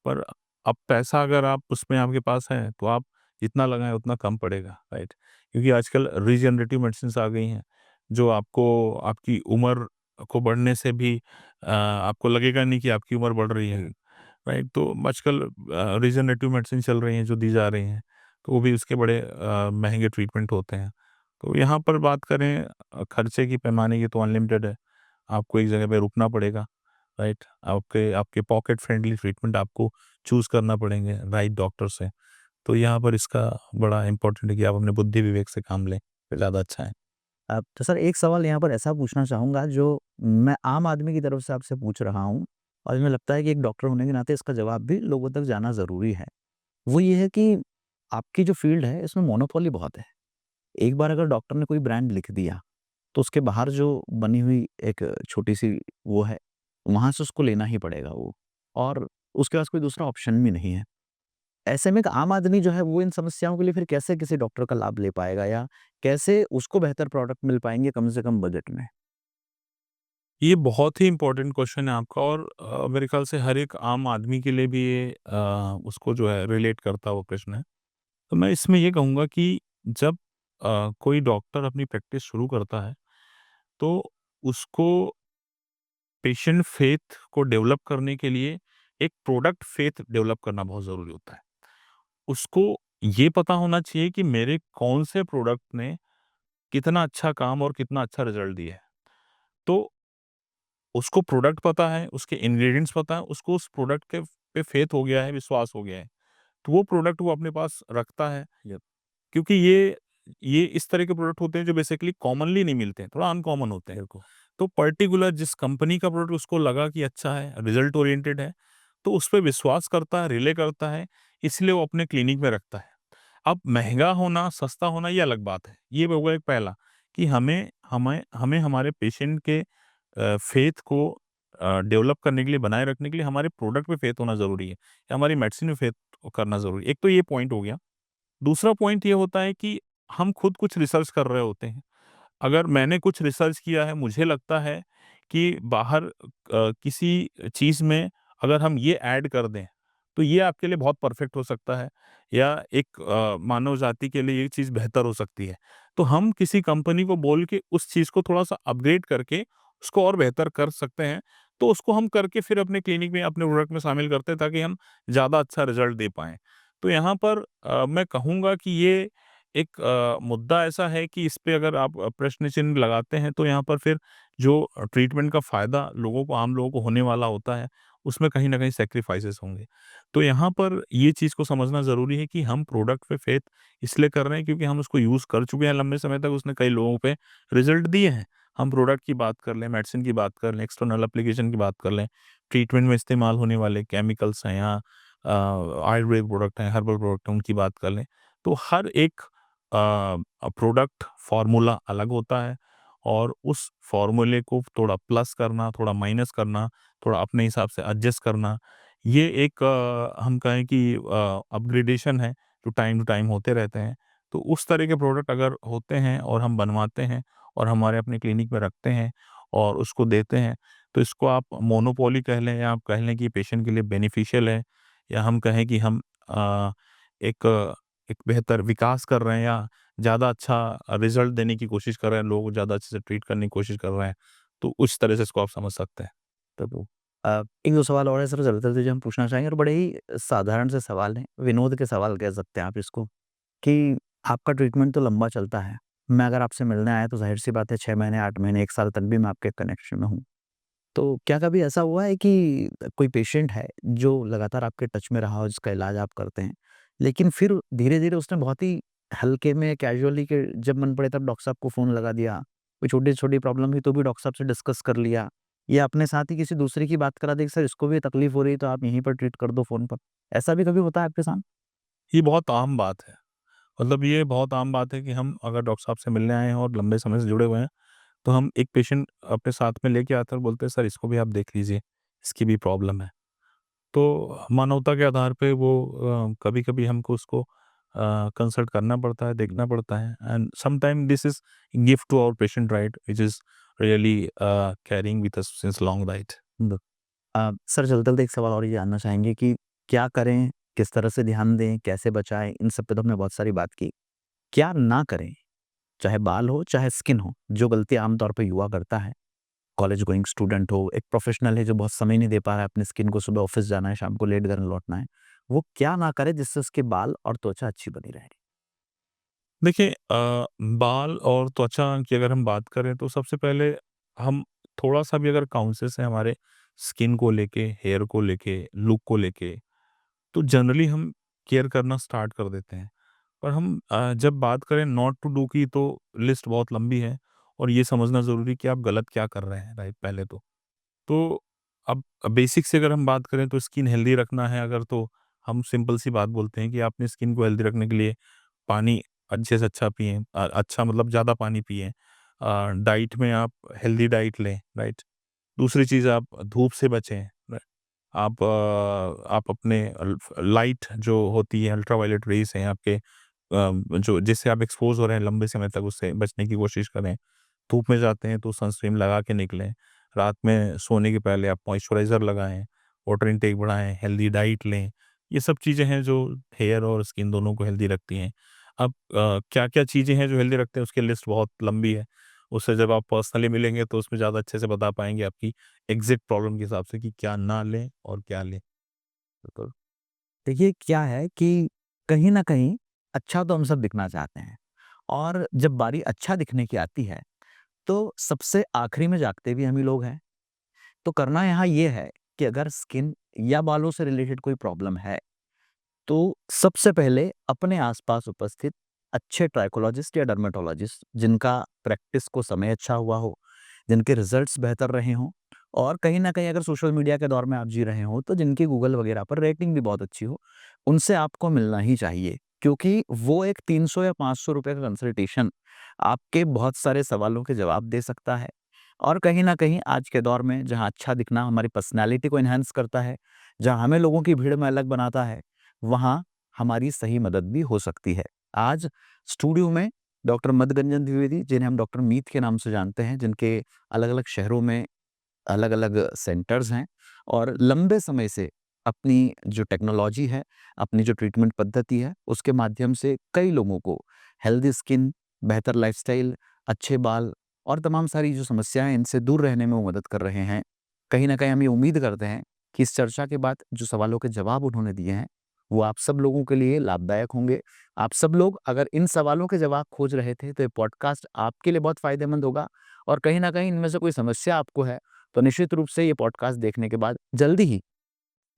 पर अब पैसा अगर आप उसमें आपके पास है तो आप जितना लगाएँ उतना कम पड़ेगा, राइट? क्योंकि आजकल रीजेनरेटिव मेडिसिन्स आ गई हैं, जो आपको आपकी उम्र को बढ़ने से भी आपको लगेगा नहीं कि आपकी उम्र बढ़ रही है, राइट? तो आजकल रीजनरेटिव मेडिसिन चल रही हैं जो दी जा रही हैं, तो वो भी उसके बड़े महँगे ट्रीटमेंट होते हैं। तो यहाँ पर बात करें खर्चे की पैमाने की तो अनलिमिटेड है। आपको एक जगह पे रुकना पड़ेगा, राइट? आपके आपके पॉकेट फ्रेंडली ट्रीटमेंट आपको चूज़ करना पड़ेंगे राइट डॉक्टर से। तो यहाँ पर इसका बड़ा इम्पोर्टेंट है कि आप अपने बुद्धि विवेक से काम लें, तो ज़्यादा अच्छा है। तो सर एक सवाल यहाँ पर ऐसा पूछना चाहूँगा जो मैं आम आदमी की तरफ से आपसे पूछ रहा हूँ और मुझे लगता है कि एक डॉक्टर होने के नाते इसका जवाब भी लोगों तक जाना ज़रूरी है। वो ये है कि आपकी जो फ़ील्ड है इसमें मोनोपोली बहुत है। एक बार अगर डॉक्टर ने कोई ब्रांड लिख दिया, तो उसके बाहर जो बनी हुई एक छोटी-सी वो है, वहाँ से उसको लेना ही पड़ेगा वो और उसके पास कोई दूसरा ऑप्शन भी नहीं है। ऐसे में एक आम आदमी जो है वो इन समस्याओं के लिए फिर कैसे किसी डॉक्टर का लाभ ले पाएगा या कैसे उसको बेहतर प्रोडक्ट मिल पाएँगे कम से कम बजट में? ये बहुत ही इम्पोर्टेंट क्वेश्चन है आपका और मेरे ख़्याल से हर एक आम आदमी के लिए भी ये उसको जो है रिलेट करता हुआ प्रश्न है। तो मैं इसमें ये कहूँगा कि जब कोई डॉक्टर अपनी प्रैक्टिस शुरू करता है, तो उसको पेशेंट फेथ को डेवलप करने के लिए एक प्रोडक्ट फेथ डेवलप करना बहुत ज़रूरी होता है। उसको ये पता होना चाहिए कि मेरे कौन से प्रोडक्ट ने कितना अच्छा काम और कितना अच्छा रिज़ल्ट दिया है। तो उसको प्रोडक्ट पता है, उसके इंग्रीडिएंट्स पता है, उसको उस प्रोडक्ट के पे फेथ हो गया है, विश्वास हो गया है। तो वो प्रोडक्ट वो अपने पास रखता है। क्योंकि ये इस तरह के प्रोडक्ट होते हैं जो बेसिकली कॉमनली नहीं मिलते हैं, थोड़ा अनकॉमन होते हैं। बिल्कुल। तो पर्टिकुलर जिस कंपनी का प्रोडक्ट उसको लगा कि अच्छा है, रिजल्ट ओरिएंटेड है, तो उस पे विश्वास करता है, रिले करता है, इसलिए वो अपने क्लिनिक में रखता है। अब महँगा होना, सस्ता होना ये अलग बात है। ये हो गया एक पहला कि हमें हमें हमें हमारे पेशेंट के फेथ को डेवलप करने के लिए, बनाए रखने के लिए हमारे प्रोडक्ट पे फेथ होना ज़रूरी है, या हमारी मेडिसिन में फेथ करना ज़रूरी है। एक तो ये पॉइंट हो गया। दूसरा पॉइंट ये होता है कि हम खुद कुछ रिसर्च कर रहे होते हैं। अगर मैंने कुछ रिसर्च किया है, मुझे लगता है कि बाहर किसी चीज़ में अगर हम ये ऐड कर दें, तो ये आपके लिए बहुत परफेक्ट हो सकता है या एक मानव जाति के लिए ये चीज़ बेहतर हो सकती है। तो हम किसी कंपनी को बोल के उस चीज़ को थोड़ा-सा अपग्रेड करके उसको और बेहतर कर सकते हैं। तो उसको हम करके फिर अपने क्लिनिक में, अपने प्रोडक्ट में शामिल करते हैं ताकि हम ज़्यादा अच्छा रिज़ल्ट दे पाएँ। तो यहाँ पर मैं कहूँगा कि ये एक मुद्दा ऐसा है कि इस पे अगर आप प्रश्न चिन्ह लगाते हैं तो यहाँ पर फिर जो ट्रीटमेंट का फ़ायदा लोगों को, आम लोगों को होने वाला होता है, उसमें कहीं न कहीं सैक्रिफाइसेज़ होंगे। तो यहाँ पर ये चीज़ को समझना ज़रूरी है कि हम प्रोडक्ट पे फ़ेथ इसलिए कर रहे हैं क्योंकि हम उसको यूज़ कर चुके हैं लंबे समय तक, उसने कई लोगों पे रिज़ल्ट दिए हैं। हम प्रोडक्ट की बात कर लें, मेडिसिन की बात कर लें, एक्सटर्नल एप्लीकेशन की बात कर लें, ट्रीटमेंट में इस्तेमाल होने वाले केमिकल्स हैं या आयुर्वेदिक प्रोडक्ट हैं, हर्बल प्रोडक्ट हैं, उनकी बात कर लें। तो हर एक प्रोडक्ट फ़ॉर्मूला अलग होता है और उस फ़ॉर्मूले को थोड़ा प्लस करना, थोड़ा माइनस करना, थोड़ा अपने हिसाब से एडजस्ट करना, ये एक हम कहें कि अपग्रेडेशन है, जो टाइम टू टाइम होते रहते हैं। तो उस तरह के प्रोडक्ट अगर होते हैं और हम बनवाते हैं और हमारे अपने क्लिनिक में रखते हैं और उसको देते हैं, तो इसको आप मोनोपोली कह लें या आप कह लें कि पेशेंट के लिए बेनिफिशियल है या हम कहें कि हम एक एक बेहतर विकास कर रहे हैं या ज़्यादा अच्छा रिज़ल्ट देने की कोशिश कर रहे हैं, लोगों को ज़्यादा अच्छे से ट्रीट करने की कोशिश कर रहे हैं। तो उस तरह से इसको आप समझ सकते हैं। तो 1-2 सवाल और है सर चलते-चलते जो हम पूछना चाहेंगे और बड़े ही साधारण से सवाल हैं, विनोद के सवाल कह सकते हैं आप इसको, कि आपका ट्रीटमेंट तो लंबा चलता है। मैं अगर आपसे मिलने आया तो ज़ाहिर-सी बात है 6 महीने, 8 महीने, 1 साल तक भी मैं आपके कनेक्शन में हूँ। तो क्या कभी ऐसा हुआ है कि कोई पेशेंट है जो लगातार आपके टच में रहा हो, जिसका इलाज आप करते हैं, लेकिन फिर धीरे-धीरे उसने बहुत ही हल्के में कैजुअली के जब मन पड़े तब डॉक्टर साहब को फ़ोन लगा दिया, कोई छोटी-छोटी प्रॉब्लम हुई तो भी डॉक्टर साहब से डिस्कस कर लिया या अपने साथ ही किसी दूसरे की बात करा दी कि सर इसको भी तकलीफ हो रही है तो आप यहीं पर ट्रीट कर दो फ़ोन पर। ऐसा भी कभी होता है आपके साथ? ये बहुत आम बात है। मतलब ये बहुत आम बात है कि हम अगर डॉक्टर साहब से मिलने आए हैं और लंबे समय से जुड़े हुए हैं, तो हम एक पेशेंट अपने साथ में लेके आते हैं और बोलते हैं, "सर इसको भी आप देख लीजिए, इसकी भी प्रॉब्लम है।" तो मानवता के आधार पे वो कभी-कभी हमको उसको कंसल्ट करना पड़ता है, देखना पड़ता है and sometime this is gift to our patient right which is really carrying with us since long right. ब सर चलते-चलते एक सवाल और ये जानना चाहेंगे कि क्या करें, किस तरह से ध्यान दें, कैसे बचाएँ? इन सब पे तो हमने बहुत सारी बात की। क्या ना करें? चाहे बाल हो, चाहे स्किन हो, जो गलती आम तौर पे युवा करता है, कॉलेज गोइंग स्टूडेंट हो, एक प्रोफेशनल है जो बहुत समय नहीं दे पा रहा है अपनी स्किन को, सुबह ऑफिस जाना है, शाम को लेट घर लौटना है, वो क्या ना करे जिससे उसके बाल और त्वचा अच्छी बनी रहे? देखिए बाल और त्वचा की अगर हम बात करें तो सबसे पहले हम थोड़ा-सा भी अगर कॉन्शियस हैं हमारे स्किन को लेके, हेयर को लेके, लुक को लेके, तो जनरली हम केयर करना स्टार्ट कर देते हैं। पर हम जब बात करें नॉट टू डू की तो लिस्ट बहुत लंबी है और ये समझना ज़रूरी है कि आप गलत क्या कर रहे हैं, राइट पहले तो। तो अब बेसिक से अगर हम बात करें तो स्किन हेल्दी रखना है अगर तो हम सिंपल सी बात बोलते हैं कि आप अपनी स्किन को हेल्दी रखने के लिए पानी अच्छे से अच्छा पिएँ अच्छा मतलब ज़्यादा पानी पिएँ। डाइट में आप हेल्दी डाइट लें, राइट? दूसरी चीज़ आप धूप से बचें, राइट? आप अपने लाइट जो होती है अल्ट्रावायलेट रेज़ हैं आपके जो जिससे आप एक्सपोज़ हो रहे हैं लंबे समय तक उससे बचने की कोशिश करें। धूप में जाते हैं तो सनस्क्रीन लगा के निकलें। रात में सोने के पहले आप मॉइस्चराइज़र लगाएँ, वाटर इंटेक बढ़ाएँ, हेल्दी डाइट लें। ये सब चीज़ें हैं जो हेयर और स्किन दोनों को हेल्दी रखती हैं। अब क्या-क्या चीज़ें हैं जो हेल्दी रखते हैं उसकी लिस्ट बहुत लंबी है। उससे जब आप पर्सनली मिलेंगे तो उसमें ज़्यादा अच्छे से बता पाएँगे आपकी एग्ज़ैक्ट प्रॉब्लम के हिसाब से कि क्या ना लें और क्या लें। बिल्कुल। देखिए क्या है कि कहीं न कहीं अच्छा तो हम सब दिखना चाहते हैं, और जब बारी अच्छा दिखने की आती है, तो सबसे आखिरी में जागते भी हम ही लोग हैं। तो करना यहाँ ये है कि अगर स्किन या बालों से रिलेटेड कोई प्रॉब्लम है, तो सबसे पहले अपने आस-पास उपस्थित अच्छे ट्राइकोलॉजिस्ट या डर्मेटोलॉजिस्ट जिनका प्रैक्टिस को समय अच्छा हुआ हो, जिनके रिज़ल्ट्स बेहतर रहे हों, और कहीं न कहीं अगर सोशल मीडिया के दौर में आप जी रहे हो, तो जिनकी गूगल वगैरह पर रेटिंग भी बहुत अच्छी हो, उनसे आपको मिलना ही चाहिए। क्योंकि वो एक 300 या ₹500 का कंसल्टेशन आपके बहुत सारे सवालों के जवाब दे सकता है। और कहीं न कहीं आज के दौर में जहाँ अच्छा दिखना हमारी पर्सनैलिटी को एनहांस करता है, जहाँ हमें लोगों की भीड़ में अलग बनाता है, वहाँ हमारी सही मदद भी हो सकती है। आज स्टूडियो में डॉक्टर मधुगंजन द्विवेदी, जिन्हें हम डॉक्टर मीत के नाम से जानते हैं, जिनके अलग-अलग शहरों में अलग-अलग सेंटर्स हैं, और लंबे समय से अपनी जो टेक्नोलॉजी है, अपनी जो ट्रीटमेंट पद्धति है, उसके माध्यम से कई लोगों को हेल्दी स्किन, बेहतर लाइफ़स्टाइल, अच्छे बाल और तमाम सारी जो समस्याएँ हैं, इनसे दूर रहने में वो मदद कर रहे हैं। कहीं न कहीं हम ये उम्मीद करते हैं कि इस चर्चा के बाद जो सवालों के जवाब उन्होंने दिए हैं, वो आप सब लोगों के लिए लाभदायक होंगे। आप सब लोग अगर इन सवालों के जवाब खोज रहे थे, तो ये पॉडकास्ट आपके लिए बहुत फ़ायदेमंद होगा, और कहीं न कहीं इनमें से कोई समस्या आपको है, तो निश्चित रूप से ये पॉडकास्ट देखने के बाद जल्दी ही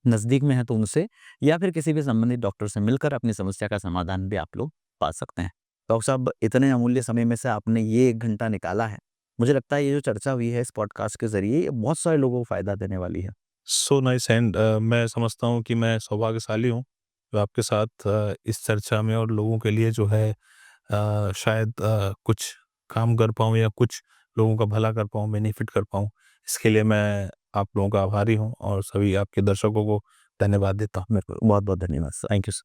नज़दीक में है तो उनसे या फिर किसी भी संबंधित डॉक्टर से मिलकर अपनी समस्या का समाधान भी आप लोग पा सकते हैं। डॉक्टर साहब, इतने अमूल्य समय में से आपने ये 1 घंटा निकाला है। मुझे लगता है ये जो चर्चा हुई है इस पॉडकास्ट के ज़रिए, ये बहुत सारे लोगों को फ़ायदा देने वाली है। सो नाइस एंड मैं समझता हूँ कि मैं सौभाग्यशाली हूँ, जो आपके साथ इस चर्चा में और लोगों के लिए जो है शायद कुछ काम कर पाऊँ या कुछ लोगों का भला कर पाऊँ, बेनिफिट कर पाऊँ। इसके लिए मैं आप लोगों का आभारी हूँ और सभी आपके दर्शकों को धन्यवाद देता हूँ। मेरे को बहुत-बहुत धन्यवाद सर। Thank you sir.